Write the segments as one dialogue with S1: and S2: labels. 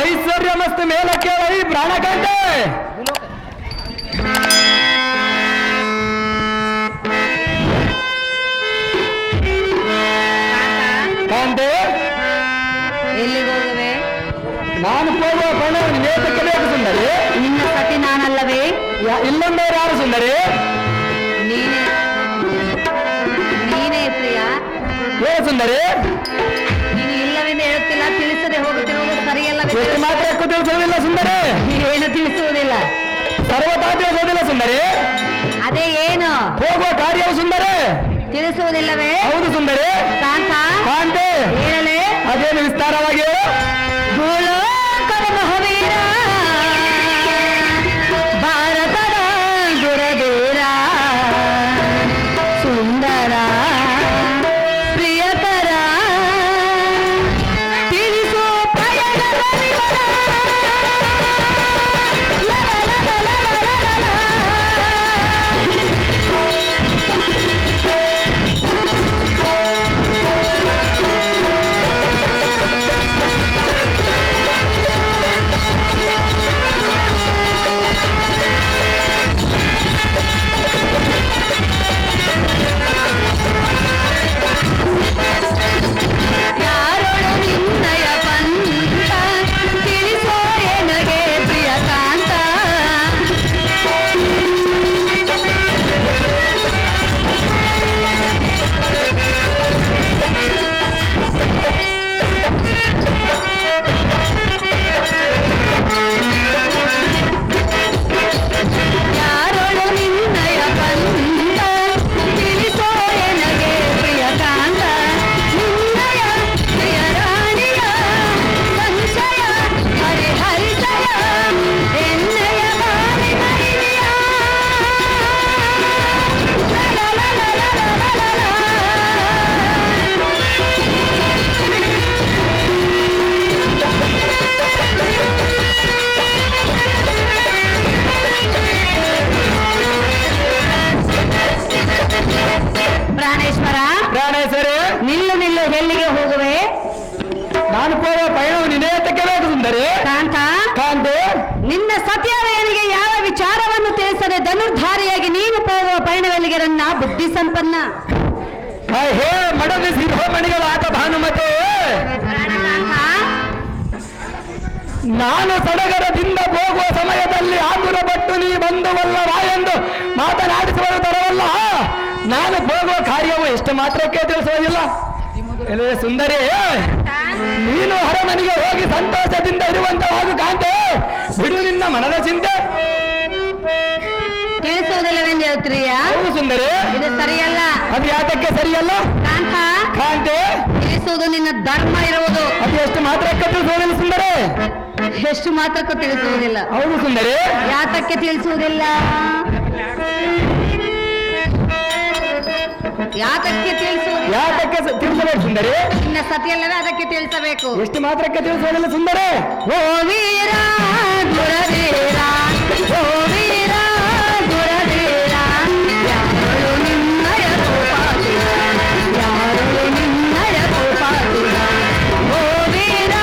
S1: ಐಶ್ವರ್ಯ ಮಸ್ತ್ ಮೇಲ ಕೇಳ ಈ ಪ್ರಾಣಕಾಂತೆ ಕಾಂತೆ
S2: ಎಲ್ಲಿಗೆ ಹೋಗುವೆ?
S1: ನಾನು ಹೋಗುವ ಬಣ ನೇತಕ್ಕೆ ಬೇಕು ಸುಂದರಿ.
S2: ನಿನ್ನ ಸತಿ ನಾನಲ್ಲವೇ?
S1: ಇಲ್ಲೊಂದವರು ಯಾರು ಸುಂದರಿ?
S2: ನೀನೇ ನೀನೇ ಪ್ರಿಯ.
S1: ಏನು ಸುಂದರಿ?
S2: ನೀನು ಇಲ್ಲವೆಂದು ಹೇಳುತ್ತಿಲ್ಲ, ತಿಳಿಸದೆ ಹೋಗುತ್ತಿರುವುದು ಸರಿಯಲ್ಲ.
S1: ಎಷ್ಟು ಮಾತ್ರಕ್ಕೂ ತಿಳಿಸುವುದಿಲ್ಲ ಸುಂದರಿ.
S2: ಏನು ತಿಳಿಸುವುದಿಲ್ಲ?
S1: ಸರ್ವತಾ ತಿಳಿಸುವುದಿಲ್ಲ ಸುಂದರಿ.
S2: ಅದೇ ಏನು
S1: ಹೋಗುವ ಕಾರ್ಯವು ಸುಂದರಿ
S2: ತಿಳಿಸುವುದಿಲ್ಲವೇ?
S1: ಹೌದು ಸುಂದರಿ.
S2: ಕಾಂತ
S1: ಕಾಂತೆ
S2: ಹೇಳಲೇ?
S1: ಅದೇನು ವಿಸ್ತಾರವಾಗಿ
S2: ಭೂಲೋಕದ ಮಹಾವೀರ, ಭಾರತದ ದುರದೇರ, ಸುಂದರ ಪ್ರಿಯಕರ, ತಿಳಿಸೋ ಪಯಣದ ವಿವರ. ಯಾರೊಳು ನಿನ್ನಯ ಪಂಥ, ತಿಳಿಸೋ ಎನಗೆ ಪ್ರಿಯಕಾಂತ. ಯಾರೊಳು ನಿನ್ನಯ ಪಂಥ, ತಿಳಿಸೋ ಎನಗೆ ಪ್ರಿಯಕಾಂತ. ನಿನ್ನಯ ಪ್ರಿಯ ರಾಣಿಯ ಸಂಶಯ ಹರಿಹರಿಸಯ, ಎನ್ನಯ ಬಾಳಿನ ಹಿರಿಯ. ಪ್ರಾಣೇಶ್ವರ,
S1: ಪ್ರಾಣೇಶ್ವರಿ,
S2: ನಿಲ್ಲು ನಿಲ್ಲು, ಎಲ್ಲಿಗೆ ಹೋಗುವೆ?
S1: ನಾನು ಹೋಗುವ ಪಯಣವು ನಿನೇತಕ್ಕೆ ಬೇಕು ಸುಂದರಿ.
S2: ಕಾಂತ,
S1: ಕಾಂತೆ
S2: ನಿನ್ನ ಸತ್ಯಾಲಯನಿಗೆ ಯಾವ ವಿಚಾರವನ್ನು ತಿಳಿಸದೆ ಧನುರ್ಧಾರಿಯಾಗಿ ನೀನು ಹೋಗುವ ಪಯಣವೆಲ್ಲಿಗೆ ನನ್ನ ಬುದ್ಧಿ ಸಂಪನ್ನ.
S1: ಹೇ ಮಡದಿ ಶಿರೋಮಣಿಗಳ ಆತ ಭಾನುಮತಿ, ನಾನು ಸಡಗರದಿಂದ ಹೋಗುವ ಸಮಯದಲ್ಲಿ ಆತುರಪಟ್ಟು ನೀ ಬಂದುವಲ್ಲವಾ ಎಂದು ಮಾತನಾಡಿಸುವುದು ತರವಲ್ಲ. ನಾನು ಹೋಗುವ ಕಾರ್ಯವು ಎಷ್ಟು ಮಾತ್ರಕ್ಕೆ ತಿಳಿಸುವುದಿಲ್ಲ. ಎಲೆ ಸುಂದರಿ, ನೀನು ಹೊರಮನೆಗೆ ಹೋಗಿ ಸಂತೋಷದಿಂದ ಇರುವಂತವಾಗು ಕಾಂತೆ. ಬಿಡು ನಿನ್ನ ಮನದ ಚಿಂತೆ.
S2: ತಿಳಿಸುವುದಿಲ್ಲವೆಂದು ಹೇಳ್ತೀಯ?
S1: ಹೌದು ಸುಂದರಿ.
S2: ಇದು ಸರಿಯಲ್ಲ.
S1: ಅದು ಯಾತಕ್ಕೆ ಸರಿಯಲ್ಲ?
S2: ಕಾಂತ,
S1: ಕಾಂತೆ
S2: ತಿಳಿಸುವುದು ನಿನ್ನ ಧರ್ಮ ಇರುವುದು.
S1: ಅದು ಎಷ್ಟು ಮಾತ್ರಕ್ಕೆ ತಿಳಿಸುವುದಿಲ್ಲ ಸುಂದರಿ.
S2: ಎಷ್ಟು ಮಾತ್ರಕ್ಕೂ ತಿಳಿಸುವುದಿಲ್ಲ.
S1: ಹೌದು ಸುಂದರಿ.
S2: ಯಾತಕ್ಕೆ ತಿಳಿಸುವುದಿಲ್ಲ? ಯಾತಕ್ಕೆ ತಿಳಿಸುವುದಿಲ್ಲ?
S1: ಯಾತಕ್ಕೆ ತಿಳಿಸಬೇಕು ಸುಂದರಿ?
S2: ನಿನ್ನ ಸತಿಯಲ್ಲವೇ ಅದಕ್ಕೆ ತಿಳಿಸಬೇಕು.
S1: ಎಷ್ಟು ಮಾತ್ರಕ್ಕೆ ತಿಳಿಸುವುದಿಲ್ಲ ಸುಂದರಿ?
S2: ಓ ವೀರ ದುರವೀರ, ಓ ವೀರ ದುರವೀರ, ಯಾರು ನಿನ್ನಯ ರೂಪಾತಿರ, ಯಾರು ನಿನ್ನಯ ರೂಪಾತಿರ, ಓ ವೀರ.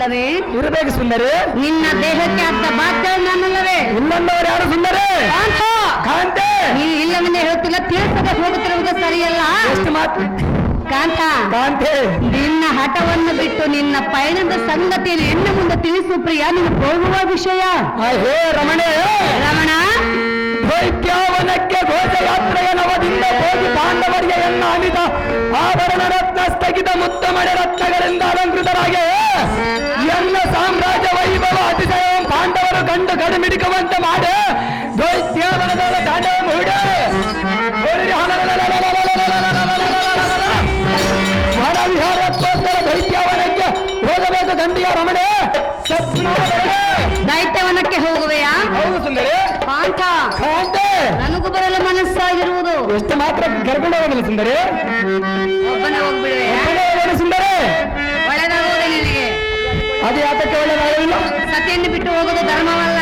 S2: ಇಲ್ಲವೇ?
S1: ಇರಬೇಕು ಸುಂದರಿ.
S2: ನಿನ್ನ ದೇಹಕ್ಕೆ ಅರ್ಧ ಬಾಧ್ಯ ನನ್ನಲ್ಲವೇ?
S1: ಇಲ್ಲಂದವರು ಯಾರು ಸುಂದರಿ? ಕಾಂತೆ.
S2: ನೀನು ಇಲ್ಲವನ್ನೇ ಹೇಳ್ತಿಲ್ಲ, ತಿಳಿಸದೆ ಹೋಗುತ್ತಿರುವುದು ಸರಿಯಲ್ಲ.
S1: ಎಷ್ಟು ಮಾತು
S2: ಕಾಂತ,
S1: ಕಾಂತೆ.
S2: ನಿನ್ನ ಹಠವನ್ನು ಬಿಟ್ಟು ನಿನ್ನ ಪಯಣದ ಸಂಗತಿಯನ್ನು ಎನ್ನ ಮುಂದೆ ತಿಳಿಸು ಪ್ರಿಯ. ನೀನು ಹೋಗುವ ವಿಷಯ.
S1: ಹೇ ರಮಣೆ,
S2: ರಮಣ,
S1: ದೈತ್ಯಾವನಕ್ಕೆ ಘೋಷಯಾತ್ರೆಯ ನವದಿಂದ ಹೋಗಿ ಪಾಂಡವರಿಗೆ ಎನ್ನ ಅನಿತ ಆಭರಣ ರತ್ನ ಸ್ಥಗಿತ ಮುತ್ತಮಣೆ ರತ್ನಗಳಿಂದ ಅಲಂಕೃತರಾಗಿ ಎಲ್ಲ ಸಾಮ್ರಾಜ್ಯ ವೈಭವ ಅತಿಶಯ ಪಾಂಡವರು ಕಂಡು ಕಡಿಮಿಡಿಕುವಂತೆ ಮಾಡಿ ದೈತ್ಯಾವನದ ತಾಂಡವ ಹೂಡಿ ವನವಿಹಾರಕ್ಕೋಸ್ಕರ ದೈತ್ಯಾವನಕ್ಕೆ ಹೋಗಬೇಕು ಗಂಡಿಯ ರಮಣೆ.
S2: ದೈತ್ಯವನಕ್ಕೆ ಹೋಗುವೆಯಾ?
S1: ಹೌದು ಸುಂದರಿ.
S2: ಪಾಂಥ,
S1: ಕಾಂತೆ.
S2: ನನಗೂ ಬರಲು ಮನಸ್ಸಾಗಿರುವುದು.
S1: ಎಷ್ಟು ಮಾತ್ರ ಕರ್ಕೊಂಡು ಹೋಗಲಿಲ್ಲ ಸುಂದರಿ?
S2: ಒಬ್ಬನೇ ಹೋಗ್ಬಿಡುವೆಯಾ?
S1: ಸುಂದರಿ,
S2: ಒಳ್ಳೆದಾಗುವುದೇ ನಿನಗೆ.
S1: ಅದು ಯಾತಕ್ಕೆ ಒಳ್ಳೆದಾಗಲಿಲ್ಲ?
S2: ಸತಿಯನ್ನು ಬಿಟ್ಟು ಹೋಗೋದು ಧರ್ಮವಲ್ಲ.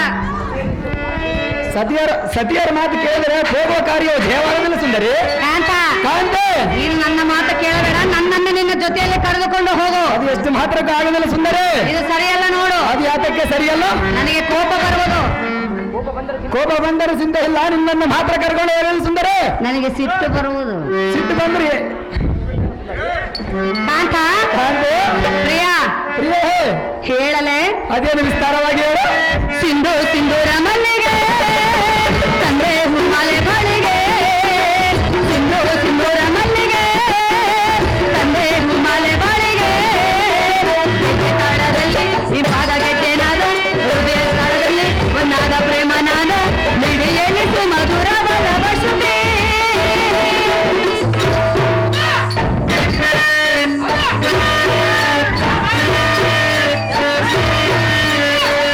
S1: ಸತಿಯರ ಮಾತು ಕೇಳಿದರೆ ಹೋಗುವ ಕಾರ್ಯವು ಜಯವಾಗಲಿಲ್ಲ ಸುಂದರಿ.
S2: ಕಾಂತ,
S1: ಕಾಂತೆ,
S2: ನೀನು ನನ್ನ ಮಾತು ಕೇಳಬೇಡ, ನನ್ನನ್ನು ನಿನ್ನ ಜೊತೆಯಲ್ಲಿ ಕರೆದುಕೊಂಡು ಹೋಗು.
S1: ಅದು ಎಷ್ಟು ಮಾತ್ರಕ್ಕೆ ಆಗಲಿಲ್ಲ ಸುಂದರಿ.
S2: ಇದು ಸರಿಯಲ್ಲ ನೋಡು.
S1: ಅದು ಯಾತಕ್ಕೆ ಸರಿಯಲ್ಲ?
S2: ನನಗೆ ಕೋಪ ಬರುವುದು.
S1: ಕೋಪ ಬಂದರೆ ಸಿಂಧ ಇಲ್ಲ, ನಿನ್ನನ್ನು ಮಾತ್ರ ಕರ್ಕೊಂಡು ಹೋಗಲಿಲ್ಲ ಸುಂದರಿ.
S2: ನನಗೆ ಸಿಟ್ಟು ಬರುವುದು.
S1: ಸಿಟ್ಟು ಬಂದ್ರಿ
S2: ಕಾಂತ,
S1: ಕಾಂತೆ.
S2: ಪ್ರಿಯ,
S1: ಪ್ರಿಯ
S2: ಹೇಳಲೆ?
S1: ಅದೇನು ವಿಸ್ತಾರವಾಗಿ ಹೇಳು.
S2: ಸಿಂಧು ಸಿಂಧೂರ ಮಲ್ಲಿಗೆ ತಂದೆ ಹುಮ್ಮಲೆ ಬಳಿಗೆ, ಸಿಂಧು ಸಿಂಧೂರ ಮಲ್ಲಿಗೆ ತಂದೆ ಹುಮ್ಮಲೆ ಬಳಿಗೆ, ತಾಳದಲ್ಲಿ ಈ ಭಾಗ ಗೆಡ್ಡೆನಾದ ಹೃದಯ ತಾಳದಲ್ಲಿ ಒಂದಾದ ಪ್ರೇಮನಾದ ಮಿಡಿಯಲಿಟ್ಟು ಮಧುರ ಬಲವ ಶುಭೆ.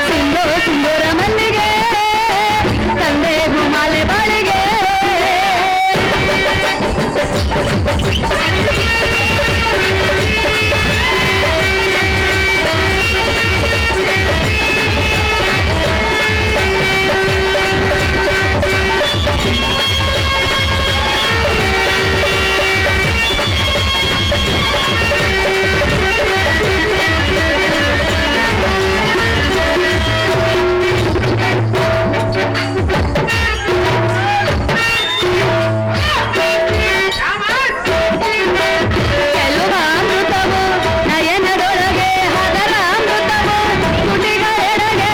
S2: ಸಿಂಧು ಸಿಂಧೂರ ಮಲ್ಲಿಗೆ ತಂದೆ ಹುಮ್ಮಲೆ ಬಳಿಗೆ. ಕೆಲವಾಮೃತವು ನಯನದೊಳಗೆ ಹದರ ಅಮೃತವು ತುಟಿಗಳೆಡೆಗೆ.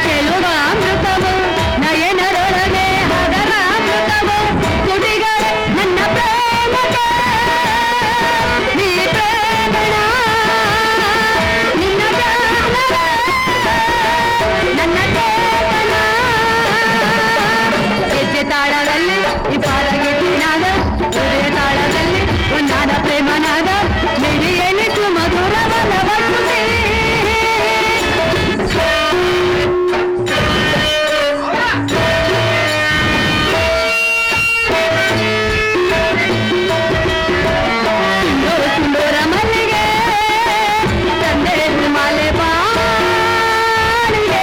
S2: ಕೆಲವಾಮೃತವು ನಯನದೊಳಗೆ ಹದರ ಅಮೃತವು ತುಟಿಗಳೆ ನನ್ನ ಪ್ರೇಮಕ್ಕೆ ನೀ ಪ್ರೇಮಣ ನಿನ್ನ ಜ್ಞಾನವೇ ನನ್ನ ಚೇತನ. ಹೆಜ್ಜೆ ತಾಳದಲ್ಲಿ ಈ ಪಾದಗೆಟ್ಟಿನಾದ ಹೃದಯ ತಾಳದಲ್ಲಿ ಒಂದಾದ ಪ್ರೇಮನಾದ ಮಿಡಿಯಲಿಟ್ಟು ಮಧುರ ಬಲವ ಶುಭೆ. ಸಿಂಧೂರ ಮಲ್ಲಿಗೆ ತಂದೆ ಹಿಮಾಲಯ ಬಾಳಿಗೆ.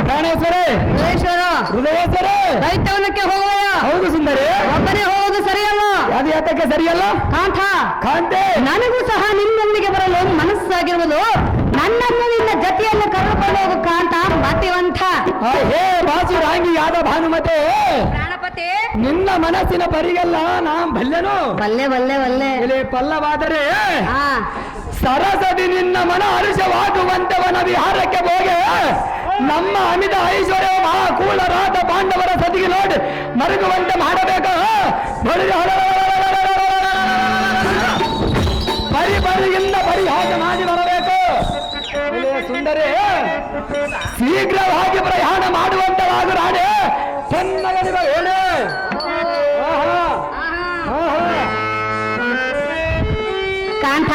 S1: ಪ್ರಾಣೇಶ್ವರೇ,
S2: ಮಹೇಶ್ವರ,
S1: ಹೃದಯೇಶ್ವರೇ,
S2: ದೈತ್ಯವನಕ್ಕೆ ಹೋಗುವೆಯಾ?
S1: ಹೌದು ಸುಂದರಿ.
S2: ಒಬ್ಬನೇ ಹೋಗೋದು ಸರಿಯಲ್ಲ.
S1: ಅದು ಯಾತಕ್ಕೆ ಸರಿಯಲ್ಲ?
S2: ಕಾಂತ,
S1: ಕಾಂತೆ,
S2: ನನಗೂ ಸಹ ನಿನ್ನೊಂದಿಗೆ ಬರಲು ಮನಸ್ಸಾಗಿರುವುದು. ನನ್ನನ್ನು ನಿನ್ನ ಜತೆಯನ್ನು ಕರೆದುಕೊಂಡು ಹೋಗು ಕಾಂತ, ಮತಿವಂತ.
S1: ಹೇ ಬಾಸುರಾಂಗಿಯಾದ ಭಾನುಮತೆ,
S2: ಪ್ರಾಣಪತಿ,
S1: ನಿನ್ನ ಮನಸ್ಸಿನ ಪರಿಗೆಲ್ಲ ನಾಂ ಬಲ್ಲೆನು.
S2: ಬಲ್ಲೆ ಬಲ್ಲೆ ಬಲ್ಲೆ.
S1: ಇಲ್ಲಿ ಪಲ್ಲವಾದರೆ
S2: ಹಾ,
S1: ಸರಸದಿ ನಿನ್ನ ಮನ ಹರುಷವಾಗುವಂತೆ ವನ ವಿಹಾರಕ್ಕೆ ಹೋಗೆ ನಮ್ಮ ಅಮಿತ ಐಶ್ವರ್ಯ ಮಹಾಕೂಲರಾದ ಪಾಂಡವರ ಸತಿಗೆ ನೋಡಿ ಮರುಗುವಂತೆ ಮಾಡಬೇಕು. ಪರಿಯಿಂದ ಪರಿಹಾಸ ಮಾಡಿ ಬರಬೇಕು. ಸುಂದರಿ ಶೀಘ್ರವಾಗಿ ಪ್ರಯಾಣ ಮಾಡುವಂತರಾಗು ರಾಣೆ. ಚೆನ್ನಾಗಿ ಹೇಳಿ.
S2: ಕಾಂತ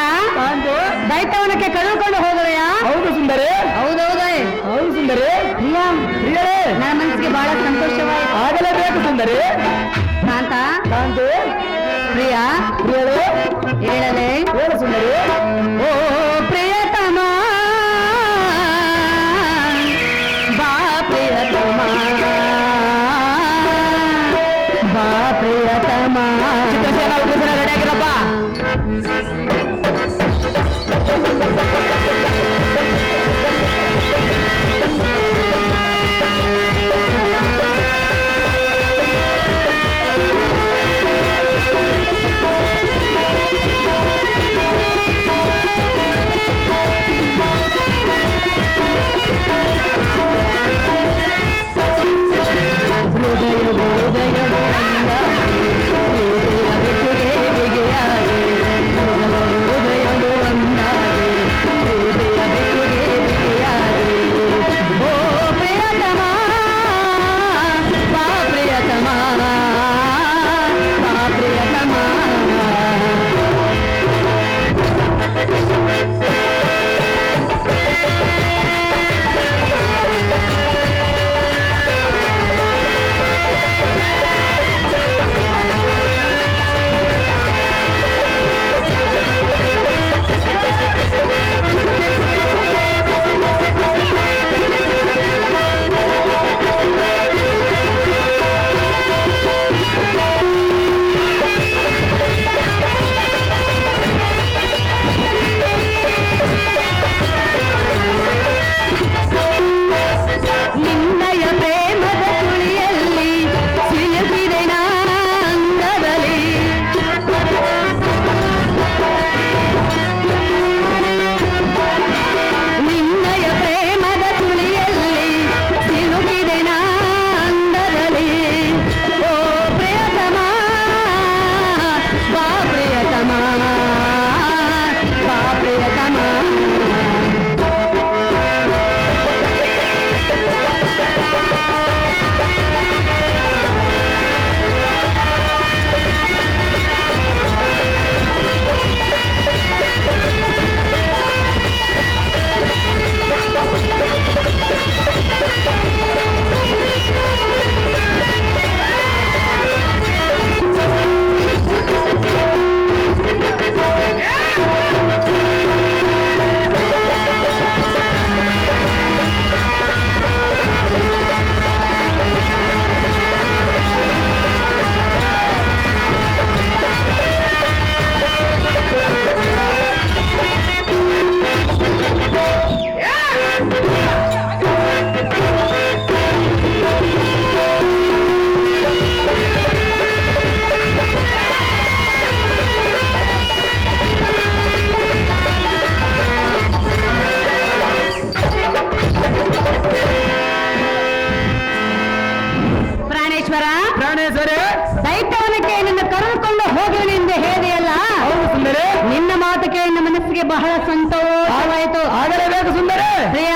S2: ದೈತ್ಯವನಕ್ಕೆ ಕಳೆದುಕೊಂಡು ಹೋದರೆಯಾ?
S1: ಹೌದು ಸುಂದರಿ.
S2: ಹೌದೌದ.
S1: ಹೌದು ಸುಂದರಿ. ಪ್ರಿಯರೇ,
S2: ನನ್ನ ಮನಸ್ಸಿಗೆ ಬಹಳ ಸಂತೋಷವಾಯಿತು.
S1: ಆಗಲೇಬೇಕು ಸುಂದರಿ.
S2: ಕಾಂತ
S1: ಕಾಂತಿ
S2: ಪ್ರಿಯ
S1: ಪ್ರಿಯರೇ,
S2: ಹೇಳಲೇ?
S1: ಹೇಳು ಸುಂದರಿ.
S2: ಓ ಪ್ರಿಯತಮ ಬಾ ಪ್ರಿಯತಮ ಬಾ ಪ್ರಿಯತಮ.
S1: ಚಿತ್ರಸೇನಾ ಉಪೇಂದ್ರ ರೆಡಿ ಆಗಿರಪ್ಪ.
S2: ಪ್ರಾಣೇಶ್ವರ, ದೈತ್ಯವನಕ್ಕೆ ನಿನ್ನ ಕರೆದುಕೊಂಡು ಹೋಗುವನೆಂದು ಹೇಳಿದೆಯಲ್ಲ, ನಿನ್ನ ಮಾತು ಕೇಳಿ ನನ್ನ ಮನಸ್ಸಿಗೆ ಬಹಳ ಸಂತೋಷವಾಯಿತು.
S1: ಆಗಲೇಬೇಕು ಸುಂದರಿ.
S2: ಪ್ರಿಯ,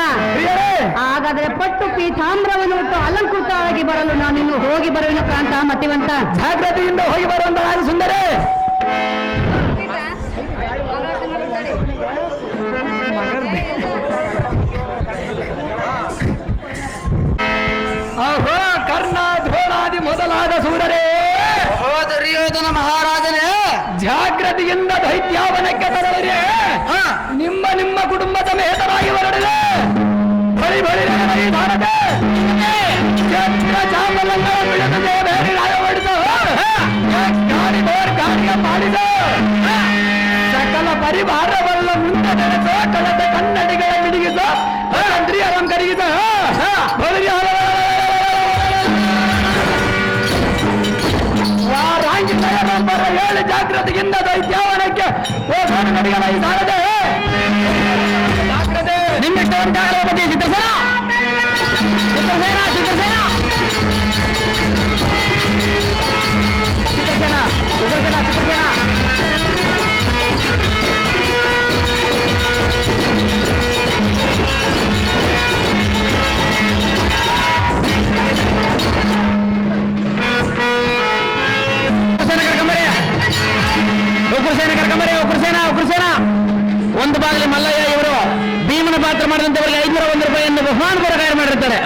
S2: ಹಾಗಾದ್ರೆ ಪಟ್ಟು ಪೀತಾಂಬ್ರವನ್ನು ಉಟ್ಟು ಅಲಂಕೃತವಾಗಿ ಬರಲು ನಾನು ಇನ್ನು ಹೋಗಿ ಬರುವೆನು ಕಾಂತ ಮತಿವಂತ.
S1: ಜಾಗ್ರತೆಯಿಂದ ಹೋಗಿ ಬರುವಂತ ಸುಂದರಿ. ಅಹೋ ಕರ್ಣ ದ್ರೋಣಾದಿ ಮೊದಲಾದ ಸೂರರೇ,
S3: ದುರ್ಯೋಧನ ಮಹಾರಾಜನೇ,
S1: ಜಾಗ್ರತೆಯಿಂದ ದೈತ್ಯಾವನಕ್ಕೆ ತರಲಿರಿ. ನಿಮ್ಮ ನಿಮ್ಮ ಕುಟುಂಬ ಸಮೇತರಾಗಿ ಹೊರಡಿದೆ. ಬಳಿ ಬಳಿ ಚಾಮಲಂಗಳ ಬಿಡದೆ ಬೇರೆ ರಾಯ ಹೊಡೆದು ಗಾಡಿ ಬೋರ್ ಕಾರ್ಯ ಮಾಡಿದ ಸಕಲ ಪರಿವಾರವಲ್ಲ ಮುಂದೆ ನಡೆಸ ಕಳೆದ ಕನ್ನಡಿಗಳ ಮಿಡಿಗಿಸ ಮಂತ್ರಿ ಅಲಂಕರಿಗಿಸ ನಂಬರ 7 ಜಾಗ್ರತೆಯಿಂದ ದೈತ್ಯಾವನಕ್ಕೆ ಹೋಗೋಣ ನಡಿಗಳ ಈ ಸಾಲದೆ ಜಾಗ್ರತೆ ನಿಮ್ಮಿಷ್ಟ ಸಿದ್ಧ ಕರ್ಕೊಂಬರಿ ಕೃಷೇನ ಒಂದು ಬಾಗಿಲಿ ಮಲ್ಲಯ್ಯ ಇವರು ಭೀಮನ ಪಾತ್ರ ಮಾಡಿದಂತವರಿಗೆ 501 ರೂಪಾಯಿಯನ್ನು ಬಹುಮಾನ ಪುರಸ್ಕಾರ ಮಾಡಿರ್ತಾರೆ.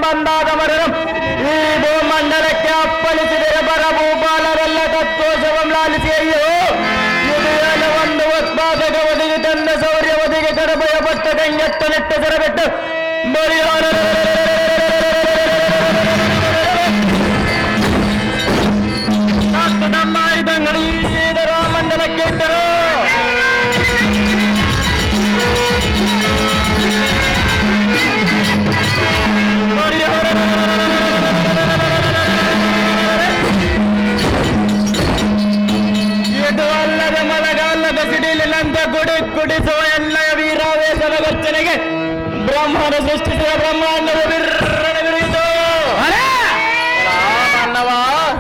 S3: ಬಂದಾದ ಮರರು ಈ ಭೂಮಂಡಲಕ್ಕೆ ಅಪ್ಪಳಿಸಿದರೆ ಬರಭೂಪಾಲರೆಲ್ಲ ತತ್ವೋಷವಂ ಲಾಲಿಸಿ ಅಯ್ಯೋ ಇದು ಒಂದು ಉತ್ಪಾದಕ ಒದಗಿ ತಂದ ಸೌರ್ಯ ಒದಗಿ ಕಡಬಯ ಪಟ್ಟ ಕಂಗೆಟ್ಟು ನೆಟ್ಟ ಸರಬೆಟ್ಟು ಬರಿಯಾರ ನಮ್ಮ ಆಯುಧಗಳು ಇದರ ಮಂಡಲಕ್ಕೆ ಇಟ್ಟರು. ಇದು ಅಲ್ಲದ ಮಲಗಲ್ಲದ ಸಿಡಿಲಿನಂತೆ ಕುಡಿಸುವ ಎಲ್ಲ ವೀರಾವೇಶದ ಗರ್ಜನೆಗೆ ಬ್ರಹ್ಮನ ಸೃಷ್ಟಿಸಿದ ಬ್ರಹ್ಮಾಂಡದ ಬಿರುಯಿತು.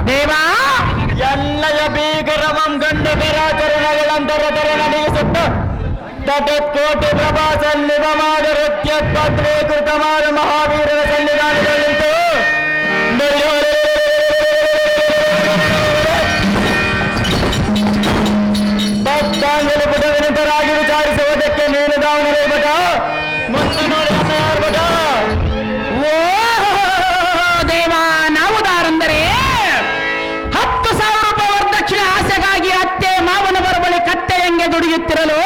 S3: ದೇವಾ ಎಲ್ಲಯ ಭೀಕರಮಂ ಗಂಡು ಕರಾಚರಣೆಗಳಂತರತರ ನಡೆಸುತ್ತ ತಟೋಟಿ ಪ್ರಭಾ ಸನ್ನಿಧಮಾದ ನೃತ್ಯೋತ್ಪತ್ರೀಕೃತವಾದ ಮಹಾವೀರರ ಸನ್ನಿಧಾನದಲ್ಲಿಂತು ಭಕ್ತಾಂಜಲಿ ಪುಟ ವಿನಿತರಾಗಿ ವಿಚಾರಿಸುವುದಕ್ಕೆ ನೀನು ದಾವಣಗೆರೆ ಬಟ ಮುಂದೆ ನೋಡಿ ಬಟ.
S1: ಓ ದೇವ, ನಾವು ದಾರಂದರೆ 10,000 ರೂಪಾಯಿ ವರದಕ್ಷಿಣೆ ಆಸೆಗಾಗಿ ಅತ್ತೆ ಮಾವನ ಬರಬಳಿ ಕಟ್ಟೆಯಂಗೆ ದುಡಿಯುತ್ತಿರಲು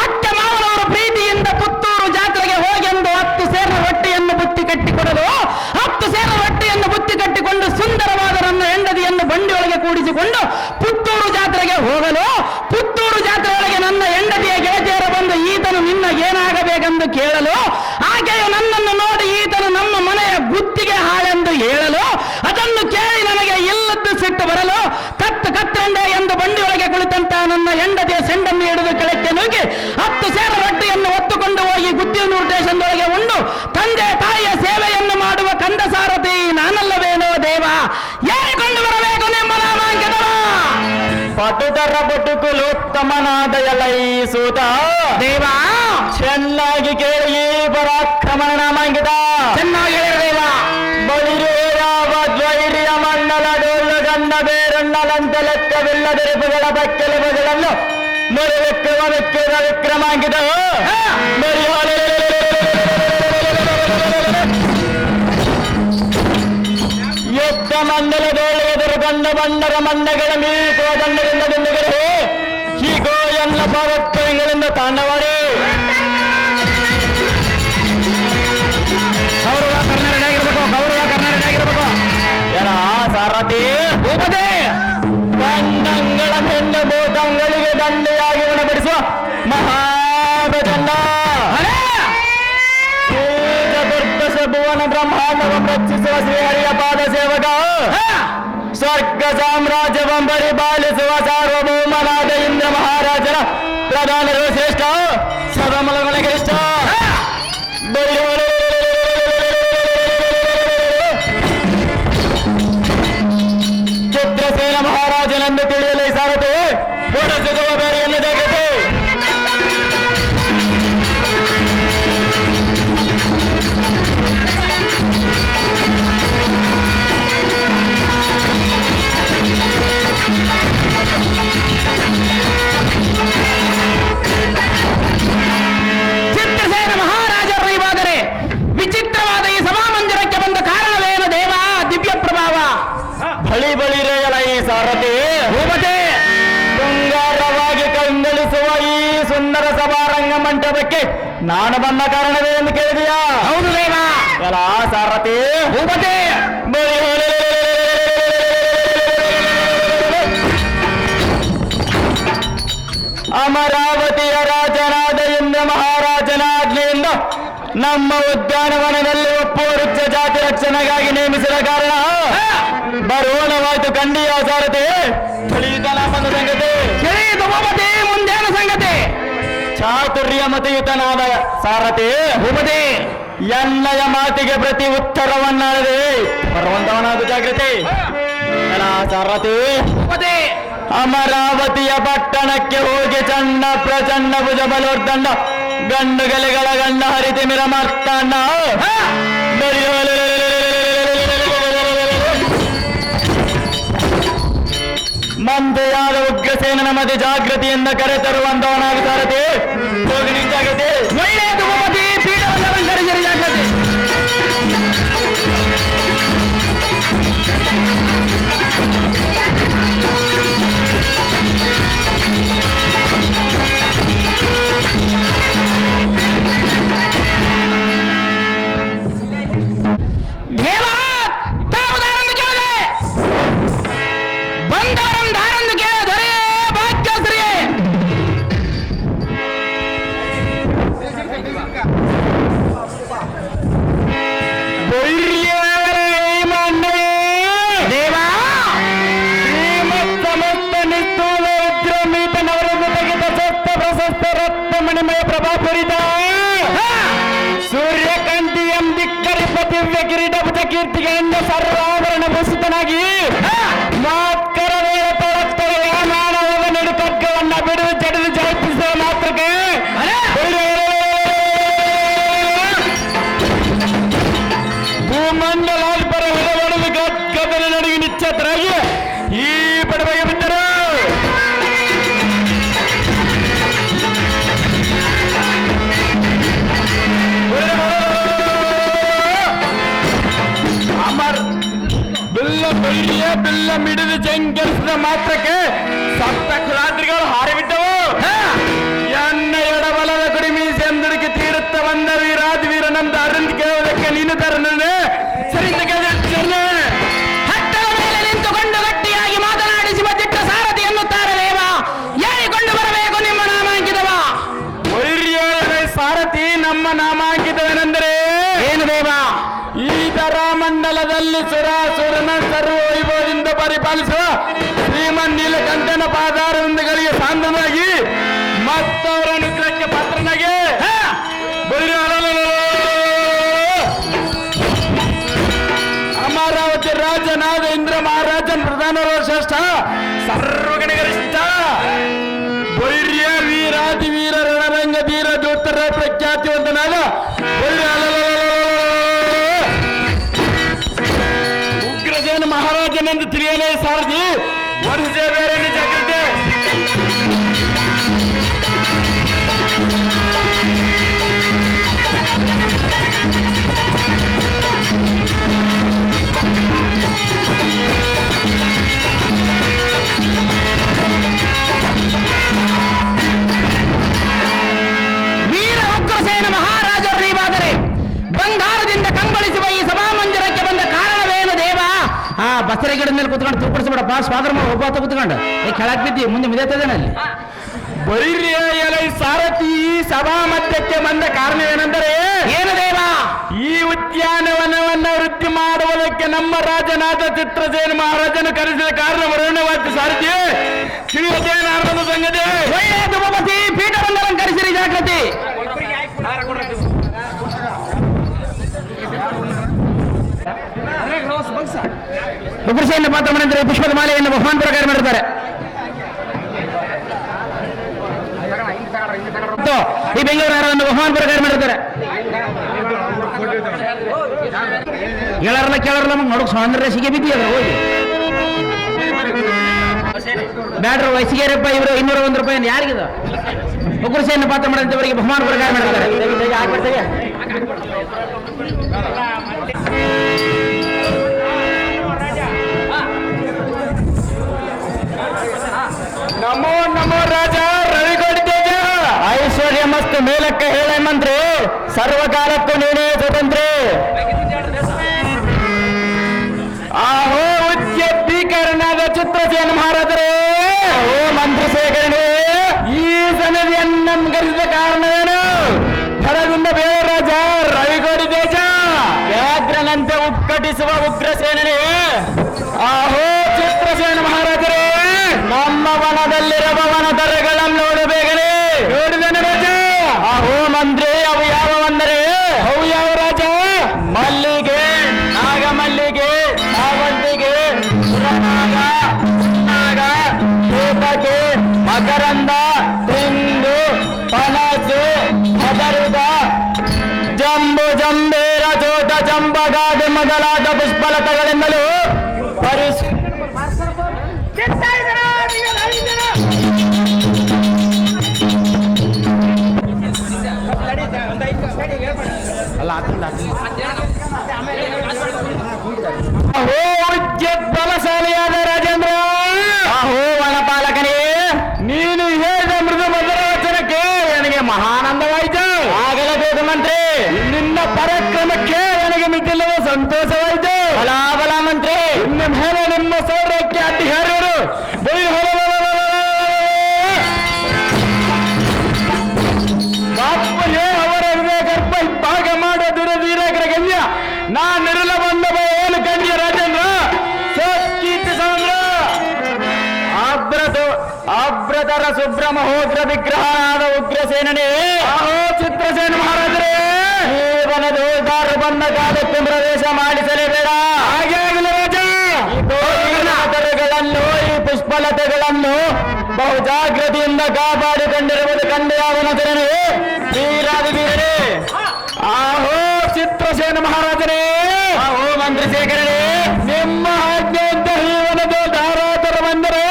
S1: ಅತ್ತೆ ಮಾವನವರು ಪ್ರೀತಿಯಿಂದ ಪುತ್ತೂರು ಜಾತ್ರೆಗೆ ಹೋಗೆಂದು 10 ಪುತ್ತೂರು ಜಾತ್ರೆಗೆ ಹೋಗಲು. ಪುತ್ತೂರು ಜಾತ್ರೆಯೊಳಗೆ ನನ್ನ ಹೆಂಡತಿಯ ಗೆಳತಿಯರ ಬಂದು ಈತನು ನಿನ್ನ ಏನಾಗಬೇಕೆಂದು ಕೇಳಲು, ಆಕೆಯು ನನ್ನನ್ನು ನೋಡಿ ಈತನು ನಮ್ಮ ಮನೆಯ ಗುತ್ತಿಗೆ ಹಾಳೆಂದು ಹೇಳಲು, ಅದನ್ನು ಕೇಳಿ ನನಗೆ ಇಲ್ಲದ್ದು ಸಿಟ್ಟು ಬರಲು ಕತ್ತಂಡೆ ಎಂದು ಬಂಡಿಯೊಳಗೆ ಕುಳಿತಂತ ನನ್ನ ಹೆಂಡತಿಯ ಸೆಂಡನ್ನು ಹಿಡಿದು ಕೆಳಕ್ಕೆ ನುಗ್ಗಿ 10 ಸೇರು ರೊಟ್ಟಿಯನ್ನು ಹೊತ್ತುಕೊಂಡು ಹೋಗಿ ಗುತ್ತಿಯೂರು ಸ್ಟೇಷನ್ದೊಳಗೆ ಉಂಡು ತಂದೆ ತಾಯಿಯ ಸೇವೆಯನ್ನು ಮಾಡುವ ಕಂದ ಸಾರಥಿ ನಾನಲ್ಲವೇನೋ ದೇವ, ಏರಿಕೊಂಡು ಬರಬೇಕು ನಿಮ್ಮ ನಾಮಾಂಕಿತವ.
S3: ಪಟುತರ ಬಟುಕುಲು ಉತ್ತಮನಾದ ಎಲೈ ಸೂತ
S1: ದೇವ
S3: ಚೆನ್ನಾಗಿ ಕೇಳಿ ಪರಾಕ್ರಮಣ ನಾಮಾಂಕಿತ.
S1: ಚೆನ್ನಾಗಿ ಹೇಳಿ ದೇವ.
S3: ಬಳಿರೇರಾವ ದ್ವೈರ್ಯ ಮಂಡಲ ಡೋಲು ಗಂಡ ಬೇರಣ್ಣಲಂತ ಲೆಕ್ಕವಿಲ್ಲದೆರಪುಗಳ ಬಕ್ಕೆಲುಬುಗಳನ್ನು ಮೊರೆವೆಕ್ಕುವ ವೆಕ್ಕಿದ ವಿಕ್ರಮಾಂಕಿತ. ಯುದ್ಧ ಮಂಡಲದೋಳು ಎದುರು ಕಂಡ ಬಂಡರ ಮಂಡಗಳ ಮೀಸುವ ದಂಡದಿಂದ ದಿಂಡುಗಳು ಹೀಗೋ ಎಲ್ಲ ಪವತ್ವಗಳಿಂದ ತಾಂಡವಾಡಿ
S1: ಗೌರವ ಕನ್ನಡ ಆಗಿರ್ಬೇಕು, ಗೌರವ ಕನ್ನಡ ಆಗಿರ್ಬೇಕು.
S3: ಎಲ ಸಾರಥಿ
S1: ಭೂಪತಿ
S3: ಕಂಡಂಗಳ ಹೆಣ್ಣು ಭೂತಂಗಳಿಗೆ ದಂಡೆಯಾಗಿ ಉಣಬಡಿಸುವ ಮಹಾಭಚಂಡ ಚತುರ್ದಶ ಭುವನ ಬ್ರಹ್ಮಾಂಡವನ್ನು ರಕ್ಷಿಸುವ ಶ್ರೀಹರಿಯ ಪಾದ ಸೇವಕ, ಸ್ವರ್ಗ ಸಾಮ್ರಾಜ್ಯವನ್ನು ಪರಿಪಾಲಿಸುವ ಸಾರ್ವಭೌಮನಾದ ಇಂದ್ರ ಮಹಾರಾಜನ ಪ್ರಧಾನರು ಶ್ರೇಷ್ಠ ಸದಮಲಗಳಿಗೆ ಇಷ್ಟ. ಚಿತ್ರಸೇನ ಮಹಾರಾಜನೆಂದು ತಿಳಿಯಲು ಸಾರಥಿ ಓಡಿಸುವ ಬೇರೆಯನ್ನು ಜಗತ್ತು.
S1: ಚಿತ್ರಸೇನ ಮಹಾರಾಜರು ಇವಾದರೆ ವಿಚಿತ್ರವಾದ ಈ ಸಭಾಮಂದಿರಕ್ಕೆ ಬಂದ ಕಾರಣವೇನು ದೇವ? ದಿವ್ಯ ಪ್ರಭಾವ.
S3: ಬಳಿರೆಯಲ ಈ ಸಾರಥಿ
S1: ಭೂಪತಿ
S3: ಶೃಂಗಾರವಾಗಿ ಕಂಗೊಳಿಸುವ ಈ ಸುಂದರ ಸಭಾರಂಗ ಮಂಟಪಕ್ಕೆ ನಾನು ಬಂದ ಕಾರಣವೇ ಎಂದು ಕೇಳಿದೆಯಾ?
S1: ಹೌದು ದೇವ.
S3: ಎಲ್ಲ ಸಾರಥಿ
S1: ಭೂಪತಿ
S3: ಅಮರಾವತಿಯ ರಾಜನಾದ ಇಂದ್ರ ಮಹಾರಾಜನ ಆಜ್ಞೆಯಿಂದ ನಮ್ಮ ಉದ್ಯಾನವನದಲ್ಲಿ ಒಪ್ಪುವ ವೃಕ್ಷ ಜಾತಿ ರಕ್ಷಣೆಗಾಗಿ ನೇಮಿಸಿದ ಕಾರಣ ಬರೋಣವಾಯ್ತು ಕಂಡಿಯ ಸಾರಥಿ. ತಿಳಿಯಿತ ನಮ್ಮದು ಸಂಗತಿ
S1: ತಿಳಿಯಿತು ಭೂಪತಿ. ಮುಂದೇನು ಸಂಗತಿ?
S3: ಚಾತುರ್ಯ ಮತಯುತನಾದ ಸಾರಥಿ
S1: ಭೂಪತಿ
S3: ಎನ್ನಯ ಮಾತಿಗೆ ಪ್ರತಿ ಉತ್ತರವನ್ನಾಡದೆ ಬರುವಂತವನಾದ ಜಾಗೃತಿ. ಎಲ್ಲ ಸಾರಥಿ
S1: ಭೂಪತಿ
S3: ಅಮರಾವತಿಯ ಪಟ್ಟಣಕ್ಕೆ ಹೋಗಿ ಚಂಡ ಪ್ರಚಂಡ ಭುಜ ಬಲೋರ್ದಂಡ ಗಂಡು ಗಲೆಗಳ ಗಂಡ ಹರಿತಿ ಮಿರ ಮಾರ್ತಾಂಡ ಮಂದೆಯಾದ ಉಗ್ರಸೇನನ ಮಧ್ಯೆ ಜಾಗೃತಿಯಿಂದ ಕರೆತರುವಂತವನಾದ ಸಾರಥಿ ಹೋಗಿ ನಿಂತಾಗತಿ.
S1: ಒಳ್ಳೆಯದು ಭೂಪತಿ. ಪೀಠವನ್ನು ಅಲಂಕರಿಸಿರಿ ಜಾಗೃತಿ. ದೇವ ತಾವುದಾರನ್ನು ಕೇಳಿದೆ, ಬಂದವರನ್ನು ದಾರನ್ನು ಕೇಳಿದರೆ ಭಾಗ್ಯಶ್ರೀ. ದೇವ
S3: ಶ್ರೀಮತ್ ಸಮಸ್ತ ನಿಸ್ತೂಲ ಉಗ್ರಮೀತನವರನ್ನು ತೆಗೆದ ಸ್ವಸ್ಥ ಪ್ರಶಸ್ತ ರತ್ನ ಮಣಿಮಯ ಪ್ರಭಾಪುರಿತ ಸೂರ್ಯಕಾಂತಿ ಎಂ ದಿಕ್ಕರಿಪ ದಿವ್ಯ ಕಿರೀಟ ಕೀರ್ತಿಗಳಿಂದ ಸರ್ವಾಭರಣ ಭೂಷಿತನಾಗಿ ಮಾತ್ಕರ ವೇಳ ತೊಡತ್ತೊಳೆಯ ಮಾನವದ ನಡುಕಗ್ಗವನ್ನ ಬಿಡುದು ಜಡಿದು ಜಯಿಸುವ ಮಾತ್ರಕ್ಕೆ ಭೂಮಂಡಲಾಲ್ಪರ ಹೊರಬಡಲು ಗದ್ದಲ ನಡುವೆ ನಿಶ್ಚತರಾಗಿ ಈ ಪಡವೆಗೆ ಬಿದ್ದರು. ಅಮರ್ ಬಿಲ್ಲ ಬೈರಿಯ ಬಿಲ್ಲ ಮಿಡಿದು ಜಂಗಲಿಸಿದ ಮಾತ್ರಕ್ಕೆ ಸಪ್ತ ಕುಲಾದ್ರಿಗಳು ಹಾರಿಬಿದ್ದವು. ಎನ್ನ ಎಡಬಲದ ಕುಡಿ ಮೀಸೆ ಎಂದುಡಿಕೆ ತೀರುತ್ತ ಬಂದ ವೀರಾದಿ ವೀರನಂದ ಅರಿಂದ ಕೇಳುವುದಕ್ಕೆ ನೀನು ತರನೇ ಸರಿಂದ
S1: ಹಟ್ಟದ ಮೇಲೆ ನಿಂತುಕೊಂಡು ಗಟ್ಟಿಯಾಗಿ ಮಾತನಾಡಿಸಿ ಬದಿಟ್ಟ
S3: ಗಂಟನ ಪಾದಾರವಿಂದಗಳಿಗೆ ಸಾಂದ್ರನಾಗಿ ಮತ್ತವರ ಅನುಗ್ರಹಕ್ಕೆ ಪಾತ್ರನಾಗಿ ಅಮರಾವತಿ ರಾಜನಾದ ಇಂದ್ರ ಮಹಾರಾಜನ್ ಪ್ರಧಾನರ ಶ್ರೇಷ್ಠ ಸರ್ವಗಣಗರಿಷ್ಠ ವೈರ್ಯ ವೀರಾದಿ ವೀರ ರಣರಂಗ ಧೀರ ಜ್ಯೋತರ ಪ್ರಖ್ಯಾತಿವಂತನಾದ ಉಗ್ರಸೇನ ಮಹಾರಾಜನೆಂದು ತಿಳಿಯಲೇ ಸಾರಥಿ ವರ್ಷ ಬೇರೆ ಜಾಗ್ರತೆ
S1: ವೀರ ಉಗ್ರಸೇನ ಮಹಾರಾಜರು ನೀವಾದರೆ ಬಂಗಾರದಿಂದ ಕಂಗೊಳಿಸುವ ಈ ಸಭಾಮಂದಿರಕ್ಕೆ ಬಂದ ಕಾರಣವೇನು ದೇವ? ಬಸರೆ ಗಿಡದ ಮೇಲೆ ಕುತ್ಕೊಂಡು ತೂಕಡಿಸ್ಬಿಡಪ್ಪ, ಸ್ವಾಗತ ಒಬ್ಬ ಕುತ್ಕೊಂಡು ಕೆಳಕ್ ಬಿದ್ದಿ ಮುಂದೆ ಮಿದೇತದೇನ ಅಲ್ಲಿ.
S3: ವೈರ್ಯ ಎಲೈ ಸಾರಥಿ ಸಭಾ ಮಧ್ಯಕ್ಕೆ ಬಂದ ಕಾರಣವೇನೆಂದರೆ
S1: ಏನು ದೇವ?
S3: ಈ ಉದ್ಯಾನವನವನ್ನ ವೃದ್ಧಿ ಮಾಡುವುದಕ್ಕೆ ನಮ್ಮ ರಾಜನಾದ ಚಿತ್ರಸೇನ ಮಹಾರಾಜನು ಕರೆಸಿದ ಕಾರಣ ವರ್ಣವಾದ ಸಾರಥಿ ತಿಳಿಯದೇನಾರದ ಸಂಗತಿ
S1: ಒಳ್ಳೆಯದು ಭೂಪತಿ, ಪೀಠವನ್ನಲಂಕರಿಸಿರಿ ಜಾಗೃತಿ. ಉಗ್ರಸೇನ ಪಾತ್ರ ಮಾಡಿದ್ರೆ ಪುಷ್ಪದ ಮಾಲೆಯನ್ನು ಬಹುಮಾನ ಪ್ರಕಾರ ಮಾಡಿರ್ತಾರೆ. ಈ ಬೆಂಗಳೂರು ನಗರವನ್ನು ಬಹುಮಾನ ಪ್ರಕಾರ ಮಾಡಿರ್ತಾರೆ. ಕೇಳಾರಲ್ಲ ನೋಡಕ್ ಸ್ವಾತಂತ್ರ್ಯ ಸಿಗೆ ಬಿದ್ದಿಯಲ್ಲ ಹೋಗಿ ಬ್ಯಾಡ್ರ ವಯಸ್ಸಿಗೆರಪ್ಪ ಇವರು 201 ರೂಪಾಯಿ ಯಾರಿಗಿದ ಉಗ್ರಸೇನ ಪಾತ್ರ ಮಾಡಿದವರಿಗೆ ಬಹುಮಾನ ಪ್ರಕಾರ ಮಾಡಿರ್ತಾರೆ.
S3: ನಮೋ ನಮೋ ರಾಜ ರವಿಗೌಡಿತೇಜ
S1: ಐಶ್ವರ್ಯ ಮಸ್ತ್ ಮೇಲಕ್ಕೆ ಹೇಳ ಮಂತ್ರಿ, ಸರ್ವಕಾಲಕ್ಕೂ ನೀನೇ ಸ್ವತಂತ್ರ.
S3: ಆಹೋ ಉಚ್ಚೀಕರಣದ ಚಿತ್ರಸೇನ ಮಹಾರಾಜರೇ,
S1: ಓ ಮಂತ್ರಿ ಸೇಕರಣೆ,
S3: ಈ ಸನದಿಯನ್ನು ಗರಿಸಿದ ಕಾರಣವೇನು? ಹೊರಗುಂದ ಬೇರೆ ರಾಜ ರವಿಗೌಡಿತೇಜ
S1: ವ್ಯಾಘ್ರನಂತೆ ಉಕ್ಕಟಿಸುವ ಉಗ್ರಸೇನೇ,
S3: ಆಹೋ ಚಿತ್ರಸೇನ ಮಹಾರಾಜರೇ,
S1: ನಮ್ಮ ವನದಲ್ಲಿರುವ ವನದರಗಳನ್ನು ನೋಡಬೇಕೇ.
S3: ನೋಡಿದನು ರಾಜ.
S1: ಅಹೋ ಮಂತ್ರಿ, ಅವು ಯಾವಂದರೆ
S3: ಅವು ಯಾವ ರಾಜ?
S1: ಮಲ್ಲಿಗೆ, ನಾಗಮಲ್ಲಿಗೆ, ಸಾವಂತಿಗೆ, ಸುರನಾಗ, ನಾಗ, ಕೇತಕೆ, ಮಕರಂದ, ತೆಂಗು, ಪನಸು, ಮದರುಗ, ಜಂಬು ಜಂಬೇರ, ಚೋಟ ಚಂಪಗಾದೆ ಮೊದಲಾದ ಪುಷ್ಪಲತೆಗಳಿಂದಲೂ
S3: ಅಹೋ ಉಜ್ಜತ್ ಬಲಶಾಲಿಯಾದ ರಾಜೇಂದ್ರ,
S1: ಅಹೋ ವನಪಾಲಕನೇ,
S3: ನೀನು ಹೇಳಿದ ಮೃದು ಮಧುರ ವಚನಕ್ಕೆ ನನಗೆ ಮಹಾನಂದವಾಯಿತು.
S1: ಆಗಲೇಬೇಕು ಮಂತ್ರಿ,
S3: ನಿನ್ನ ಪರಾಕ್ರಮಕ್ಕೆ ನನಗೆ ಮಿತಿಲ್ಲದ ಸಂತೋಷವಾಯಿತು.
S1: ಬಲ ಮಂತ್ರಿ,
S3: ಇನ್ನು ಮೇಲೆ ನಿಮ್ಮ ಸೌರ್ಯಕ್ಕೆ ಅಡ್ಡಿ ಹೇರಿದರು ಬಾಪಯ್ಯ ಅವರ ಹೃದಯ ಗರ್ಭ ಭಾಗ ಮಾಡೋ ದುರದೀರಕರ ಗಣ್ಯ ನಾನಿರಲ ಬಂದ ಏನು ಗಣ್ಯ ರಾಜೇಂದ್ರ ಕೀರ್ತಿ ಸಮುದ್ರ
S1: ಅಭ್ರತರ ಶುಭ್ರ ಮಹೋಗ್ರ ವಿಗ್ರಹನಾದ ಉಗ್ರಸೇನೇ,
S3: ಆಹೋ ಚಿತ್ರಸೇನ ಮಹಾರಾಜರೇ,
S1: ಜೀವನದೋದಾರ ಬಂದ ಕಾಲಕ್ಕೆ ಪ್ರವೇಶ ಮಾಡಿಸಲೇಬೇಡ.
S3: ಹಾಗೆ ಆಗಲಿ ರಾಜ.
S1: ಈ ಪುಷ್ಪಲತೆಗಳನ್ನು ಬಹು ಜಾಗೃತಿಯಿಂದ ಕಾಪಾಡಿಕೊಂಡಿರುವುದು ಕಂಡು ಯಾವನತನೇ ವೀರಾದಿ ವೀರನೇ.
S3: ಆಹೋ ಚಿತ್ರಸೇನ ಮಹಾರಾಜರೇ,
S1: ಅಹೋ ಮಂತ್ರಿ ಶೇಖರನೇ,
S3: ನಿಮ್ಮ ಆಜ್ಞೆಯಿಂದ ಜೀವನದ ಧಾರಾತರ ಬಂದರೆ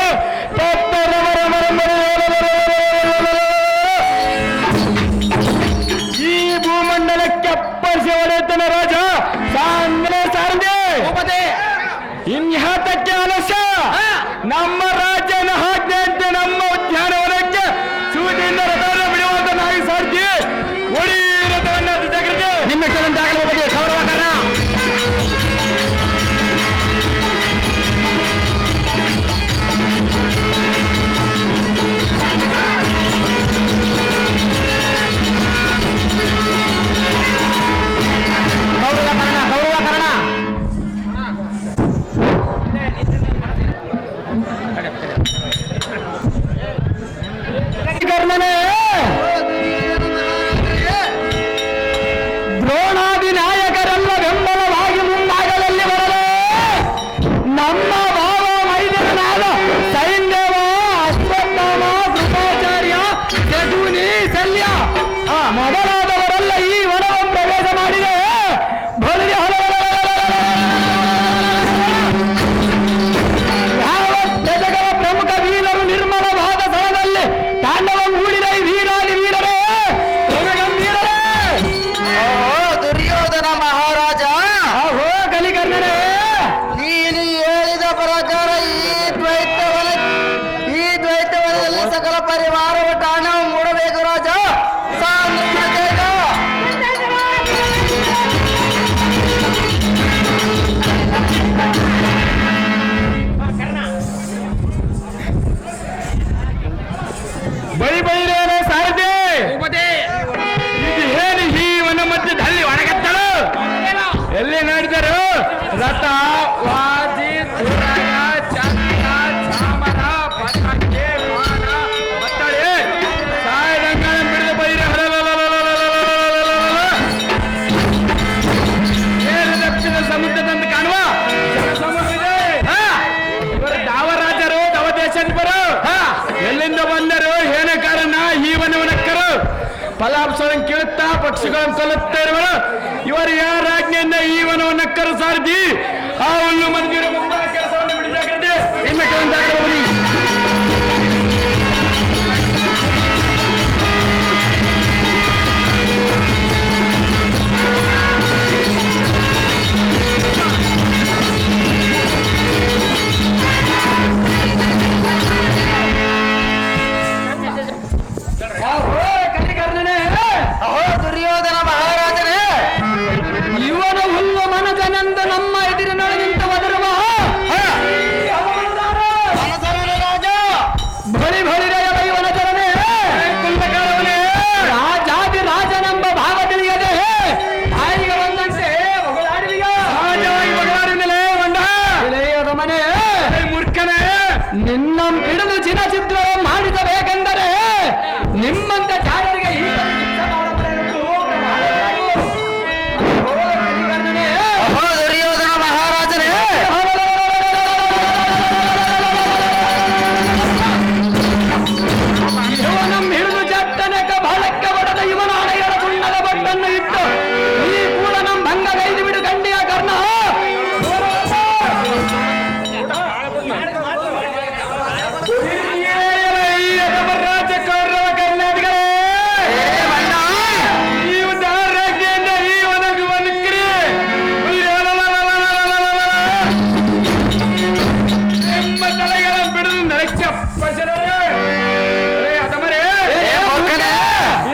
S3: ಈ ಭೂಮಂಡಲಕ್ಕೆ ಅಪ್ಪಳಿಸಿ ಹೊಡೆಯುತ್ತಾನೆ ರಾಜ ಸಾಂದ್ರೆ ಸಾರಿಗೆ ಇನ್ಯಾತಕ್ಕೆ ಆಲಸ್ಯ? ನಮ್ಮ ರಾಜ್ಯನ ಆಜ್ಞೆಯಂತೆ ನಮ್ಮ ಉದ್ಯಾನವನಕ್ಕೆ ಸೂಚಿಯಿಂದ ರಥವನ್ನು ಬಿಡುವಂತ ನಾಯಿ ಸಾರ್ತಿ ಒಡಿ ರಥವನ್ನು ಜಾಗ್ರತೆ
S1: ನಿಮ್ಮ ಆಗಲಿ ಗೌರವ
S3: ಬೈ ಬೈರೇನ ಸಾರದೆ ಇದು ಹೇಳಿ ಜೀವನ ಮಧ್ಯದಲ್ಲಿ ಒಣಗತ್ತಳು ಎಲ್ಲಿ ನೋಡಿದರು ರಥ ವಾಜಿ ತುರಾಯ ಚಂದ್ರ ಚಾಮರ ಪಟಾಕಿ ಮಾನ ಬತ್ತಳೆ ಸಾಯದಂಗಳ ಬಿಡಿದ ಬೈರ ದಕ್ಷಿಣ ಸಮುದ್ರದಂತೆ ಕಾಣುವ ಜನಸಮೂಹವಿದೆ ಇವರು ದಾವರಾಜರು ದವದೇಶಾಧಿಪರು ಎಲ್ಲಿಂದ ಬಂದರು ಏನ ಕಾರಣ ಈ ವನವನಕ್ಕರು ಫಲಾಂಶವನ್ನು ಕೇಳುತ್ತಾ ಪಕ್ಷಿಗಳನ್ನು ಕೊಲ್ಲುತ್ತಾ ಇರುವರು ಇವರು ಯಾರ ಆಜ್ಞೆಯಿಂದ ಈ ವನವನಕ್ಕರು ಸಾರಥಿ ಆ ಹುಲ್ಲು ಮಂದಿರ ಮುಂದೆ ಕೆಲಸವನ್ನು ಬಿಡಿಸಾಗಿದೆ
S1: ದುರ್ಯೋಧನ ಮಹಾರಾಜನೇ ಇವನ ಹುಲ್ಲು ಮನಜನೆಂದು ನಮ್ಮ ಎದುರಿನಲ್ಲಿ ನಿಂತು ಒದರುವ ಬಳಿ ಬಳಿರೆಯ ಇವನ ಜನನೇ ರಾಜಾದಿ ರಾಜನೆಂಬ ಭಾವ ತಿಳಿಯದೆ ತಾಯಿಗೆ ಬಂದಂತೆ ಒಗಳಾಡಿದ ಮನೆ ಮೂರ್ಖನೇ ನಿನ್ನ ಹಿಡಿದು ಚಿತ್ರ ಮಾಡಿಸಬೇಕೆಂದರೆ ನಿಮ್ಮಂತ ಜಾಗರಿಗೆ ಈ ದುರ್ಯೋಧನ ಮಹಾರಾಜನೇ ಇವನಂ ಹಿಡಿದು ಜಟ್ಟನಕ ಬಹಳಕ್ಕೆ ಬಡದ ಇವನ ಹಣೆಗಳ ಸುಣ್ಣದ ಬಟ್ಟನ್ನು ಇಟ್ಟು ಈ ಕೂಡ ನಮ್ಮ ಭಂಗಗೈದು ಬಿಡು ಗಂಡಿಯ ಕರ್ಣ ರಾಜಕೌರವ ಕರ್ನಾಟಕರೇ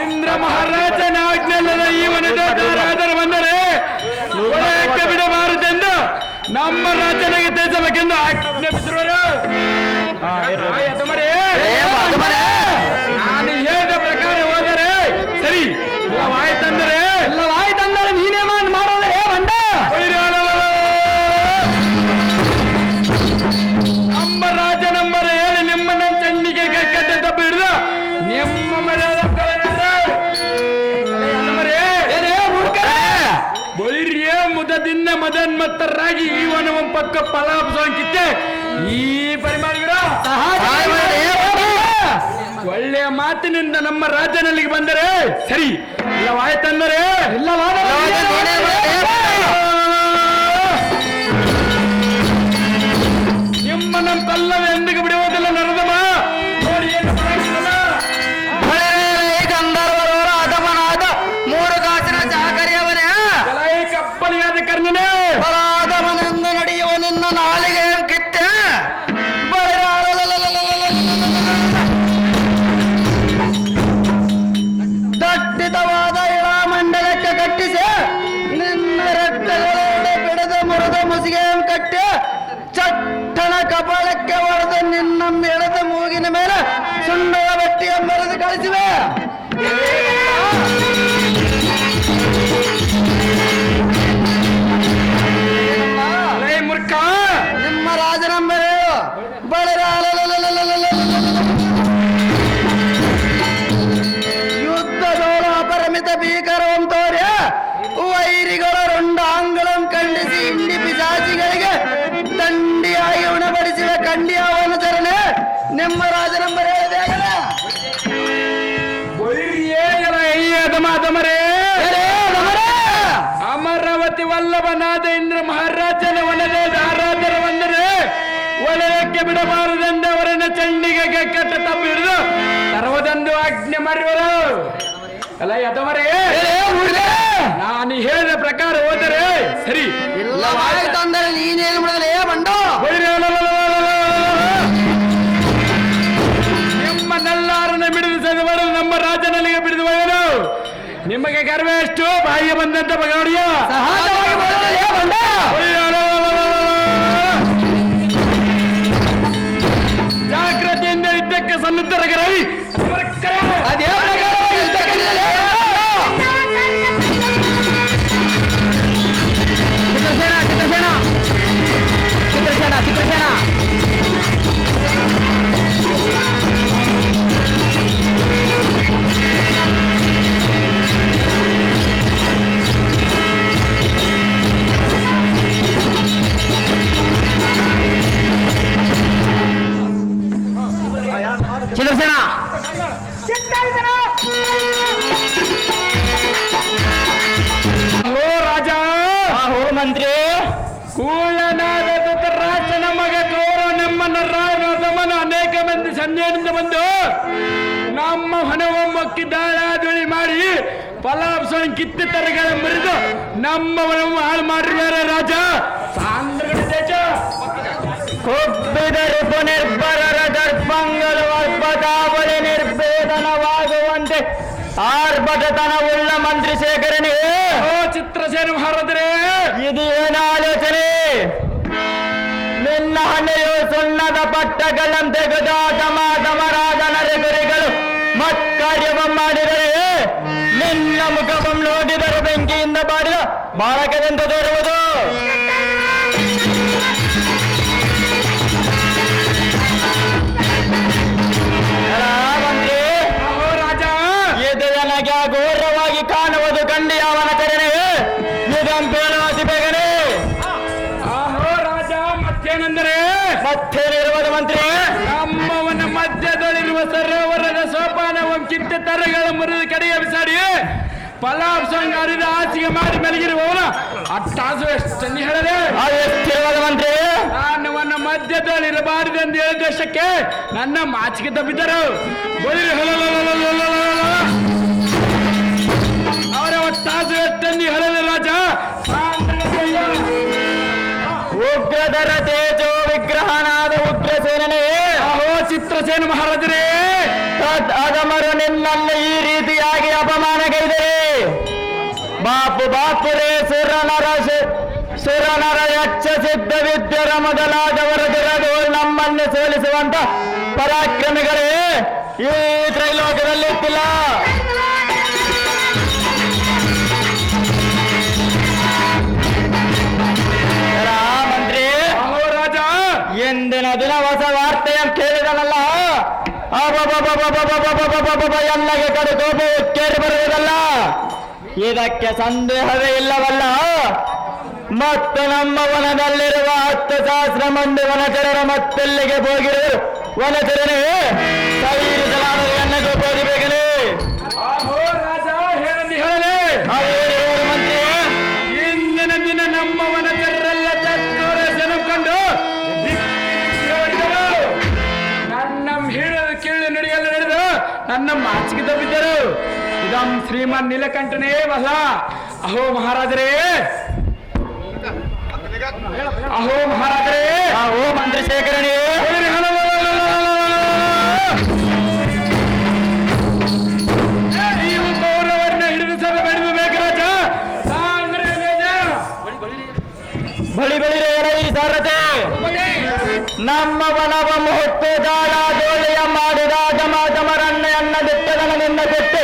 S1: ಇಂದ್ರ ಮಹಾರಾಜನ ಆಜ್ಞೆಲ್ಲದ ಈ ವನದಾರಾದರು ಬಂದರೆ ಒಳಕ್ಕೆ ಬಿಡಬಾರದೆಂದು ನಮ್ಮ ರಾಜನಿಗೆ ತಿಳಿಸಬೇಕೆಂದು ಆಜ್ಞಾಪಿಸಿರುವರು ನಾನು ಹೇಳಿದ ಪ್ರಕಾರ ಹೋದರೆ ಸರಿ ಇಲ್ಲವಾಯ್ತಂದರೆ ನೀನೇ ಮಾಡೋದೇ ಬಂದ ನಮ್ಮ ರಾಜ ನಂಬರ್ ಹೇಳಿ ನಿಮ್ಮನ್ನ ಚಂಡಿಗೆ ಕೆಟ್ಟ ತಪ್ಪು ಹಿಡಿದು ನಿಮ್ಮ ಮರ್ಯಾದ ಬೈರಿಯ ಮುದದಿಂದ ಮದನ್ಮತ್ತರಾಗಿ ಈ ವನವ ಪಕ್ಕ ಫಲಾಂಶಕ್ಕೆ ಈ ಪರಿಮಾಣಿಗರ ಒಳ್ಳೆಯ ಮಾತಿನಿಂದ ನಮ್ಮ ರಾಜನಲ್ಲಿಗೆ ಬಂದರೆ ಸರಿ ಇಲ್ಲವಾಯ್ತಂದರೆ ನಿಮ್ಮ ನಮ್ಮ ಕಲ್ಲವೇ ಎಂದಿಗೆ ಬಿಡುವುದಿಲ್ಲ ನರದಮ ನೋಡಿ ಏನು ಗಂಧರ್ವರವರ ಅಧಮನಾದ ಮೂರು ಕಾಸಿನ ಚಾಕರಿಯವನೇ ಕಪ್ಪಲಿಯಾದ ಕರ್ಣನೇ ಬಲಾದವನೆಂದು ನಡೆಯುವ ನಿನ್ನ ನಾಲಿಗೆ ಕಿತ್ತೆ ದಟ್ಟಿತವಾದ ಇಳಾಮಂಡಲಕ್ಕೆ ಕಟ್ಟಿಸಿ ನಿನ್ನ ರಕ್ತಗಳೊಡೆ ಬಿಡದ ಮುರಿದ ಮುಸಿಗೆ ಕಟ್ಟಿ ಚಟ್ಟಣ ಕಪಾಳಕ್ಕೆ ಹೊಡೆದು ನಿನ್ನ ಎಳೆದ ಮೂಗಿನ ಮೇಲೆ ಸುಣ್ಣದ ಬಟ್ಟೆಯ ಮೆರೆದು ಕಳಿಸಿವೆ ಮೂರ್ಖ ನಿಮ್ಮ ರಾಜನಂಬರು ಬಳಿರ ಯುದ್ಧದೋಳ ಅಪರಿಮಿತ ಭೀಕರಂ ತೋರ್ಯ ವೈರಿಗಳ ರುಂಡಾಂಗಲಂ ಖಂಡಿಸಿ ಇಂಡಿ ಪಿಶಾಚಿಗಳಿಗೆ ದಂಡಿಯಾಗಿ ಉಣಬಡಿಸಿವೆ ಕಂಡಿಯ ವನಚರಣೆ ನಿಮ್ಮ ರಾಜನಂಬರ್ ಹೇಳಿದಾಗಲೇ ಅಮರಾವತಿ ವಲ್ಲಭನಾದ ಇಂದ್ರ ಮಹಾರಾಜನ ವನದ ಆರಾಧನ ಬಂದರೆ ಒಳಕ್ಕೆ ಬಿಡಬಾರದೆಂದು ಅವರನ್ನ ಚಂಡಿಗೆ ಕೆಟ್ಟ ತಪ್ಪು ಹಿಡಿದು ತರುವುದೆಂದು ಆಜ್ಞೆ ಮಾಡಿದರು ಅಲ್ಲ ಯದವರೇ ನಾನು ಹೇಳಿದ ಪ್ರಕಾರ ಹೋದರೆ ಸರಿ ಇಲ್ಲವಾಯ್ತಂದರೆ ನೀನೇನು ಮಾಡಿದ್ರೆ ಬಂಡ
S3: ನಿಮ್ಮನ್ನೆಲ್ಲಾರನ್ನ ಬಿಡಿದು ಮಾಡಲು ನಮ್ಮ ರಾಜನಲ್ಲಿಗೆ ಬಿಡಿದು ಹೋಗಲು ನಿಮಗೆ ಗರ್ವ ಎಷ್ಟು ಬಾಯಿಗೆ ಬಂದಂತ ಬಗೆಹರಿಯ ಜಾಗ್ರತೆಯಿಂದ ಯುದ್ಧಕ್ಕೆ ಸನ್ನದ್ಧರಾಗಿರಲಿ ಚಂದ್ರಸೇನ ಓ ರಾಜ
S1: ಓ ಮಂತ್ರಿ
S3: ಕೂಳನಾದ ಧೃತರಾಷ್ಟ್ರನ ಮಗ ಕೌರವ ನಮ್ಮನ್ನ ರಾಮನ ಅನೇಕ ಮಂದಿ ಸಂಜೆಯಿಂದ ಬಂದು ನಮ್ಮ ಹೊನವೊಮ್ಮಕ್ಕಿ ದಾಳಿ ಮಾಡಿ ಫಲಾಪ್ಸನ ಕಿತ್ತು ತರಗಳ ಮುರಿದು ನಮ್ಮ ಹೊನವನ್ನು ಹಾಳು ಮಾಡಿರುವಾರೆ ರಾಜ. ಸಾಂದ್ರಗಳ ದೇಶ
S1: ಕೊಬ್ಬಿದರು ಪುನರ್ಬರರ ದರ್ಪಂಗಲು ಅರ್ಪತಾವಳಿ ನಿರ್ಭೇದನವಾಗುವಂತೆ ಆರ್ಭಟತನವುಳ್ಳ ಮಂತ್ರಿ ಶೇಖರನೇ.
S3: ಓ ಚಿತ್ರಸೇನ ಮಹಾರಾಜರೇ,
S1: ಇದು ಏನು ಆಲೋಚನೆ? ನಿನ್ನ ಹಣೆಯು ಸುಣ್ಣದ ಪಟ್ಟಗಳಂತೆ ಗುದಾಟಮಾಟಮರಾದ ನರೆಗುರಿಗಳು ಮತ್ಕಾರ್ಯವ ಮಾಡಿದರೆ ನಿನ್ನ ಮುಖವನ್ನು ನೋಡಿದರೆ ಬೆಂಕಿಯಿಂದ ಬಾಡಿದ ಬಾಲಕದಂತೆ ತೋರುವುದು. ಇದು ನನಗೆ ಅಘೋರವಾಗಿ ಕಾಣುವುದು ಕಂಡಿ ಅವನ ಚರಣೆ ಇದಂತೇನು ಅತಿ ಬೇಗನೆ.
S3: ಆಹೋ ರಾಜ, ಮತ್ತೇನೆಂದರೆ
S1: ಮತ್ತೇನಿರುವುದು ಮಂತ್ರಿ?
S3: ನಮ್ಮವನ ಮಧ್ಯದಲ್ಲಿರುವ ಸರೋವರದ ಸೋಪಾನವಂ ಕಿತ್ತ ತರಗಳ ಮುರಿದು ಕಡೆಗೆ ಬಿಸಾಡಿ ಫಲಾಪ್ಸಂಗ ಅರಿದ ಆಚೆಗೆ ಮಾಡಿ ಮಲಗಿರುವವನ ಅಟ್ಟಾಸು ಎಷ್ಟು ಹೇಳದೆ
S1: ಅದು ಎಷ್ಟಿರುವುದು ಮಂತ್ರಿ?
S3: ನಾನವನ ಮಧ್ಯದಲ್ಲಿರಬಾರದೆಂದು ಹೇಳಿದ ದೇಶಕ್ಕೆ ನನ್ನ ಮಾಚಿಗೆ ತಪ್ಪಿದ್ದರು. ಅವರ ಒಟ್ಟಾಸು ಎಷ್ಟೆಂದು ಹೇಳದೆ ರಾಜ.
S1: ಉಗ್ರದರ ತೇಜೋ ವಿಗ್ರಹನಾದ ಉಗ್ರಸೇನೇ.
S3: ಅಹೋ ಚಿತ್ರಸೇನ ಮಹಾರಾಜರೇ,
S1: ಅಗಮರು ನಿನ್ನನ್ನು ಈ ರೀತಿಯಾಗಿ ಅಪಮಾನಗೈದರೆ ಬಾಪು ಬಾಪುರೇ ಸುರನರ ಯಕ್ಷ ಸಿದ್ಧ ವಿದ್ಯರ ಮೊದಲಾದವರ ದುರದು ನಮ್ಮನ್ನು ಸೋಲಿಸುವಂತ ಪರಾಕ್ರಮಿಗಳೇ ಈ ತ್ರೈಲೋಕದಲ್ಲಿ ಇತ್ತಿಲ್ಲ. ಮಂತ್ರಿ,
S3: ಅಹೋ ರಾಜ,
S1: ಎಂದಿನ ದಿನ ಹೊಸ ವಾರ್ತೆಯನ್ನು ಕೇಳಿದನಲ್ಲ, ಎಲ್ಲಗೆ ಕಡೆ ಕೋಪವು ಕೇಳಿ ಬರುವುದಲ್ಲ, ಇದಕ್ಕೆ ಸಂದೇಹವೇ ಇಲ್ಲವಲ್ಲ. ಮತ್ತು ನಮ್ಮ ವನದಲ್ಲಿರುವ 10,000 ಮಂದಿ ವನಚರರ ಮತ್ತೆಲ್ಲಿಗೆ ಹೋಗಿರುವರು ವನಚರನೇ ಸೈರಿಸಲಾರದು ಎನ್ನಗೂ ಬೋಧಿಬೇಕಲೇ.
S3: ಅಹೋ ರಾಜ, ಹೇಳಲಿ ಹೇಳಲಿ.
S1: ಅವೇನು ಮಂತ್ರಿ?
S3: ಇಂದಿನ ದಿನ ನಮ್ಮ ವನಚರರೆಲ್ಲ ಚತ್ತೂರ ಜನಕೊಂಡು ನನ್ನ ಹಿಡಿದು ಕೀಳು ನುಡಿಯಲ್ಲ ನಡೆದು ನನ್ನ ಮಾಚಿಗೆ ತಪ್ಪಿದ್ದರು. ಇದಂ ಶ್ರೀಮನ್ ನೀಲಕಂಠನೇ ಬಲ. ಅಹೋ ಮಹಾರಾಜರೇ, ಅಹೋ ಮಹಾರಾಜರೇ,
S1: ಓ ಮಂತ್ರಿ ಶೇಖರಣೆ,
S3: ನೀವು ಕೌರವರನ್ನ ಹಿಡಿದು ಸಭೆ ಬೆಳೆಸಬೇಕು ರಾಜ.
S1: ಬಳಿ ಬಳಿರೆ ಈ ಸಾರಥೆ ನಮ್ಮ ವನವ ಮುಹುತ್ತು ದಾಳ ದೋಳಿಯ ಮಾಡಿದ ಜಮಾತಮರನ್ನೆಯನ್ನ ದಿಟ್ಟದನದಿಂದ ಬಿಟ್ಟು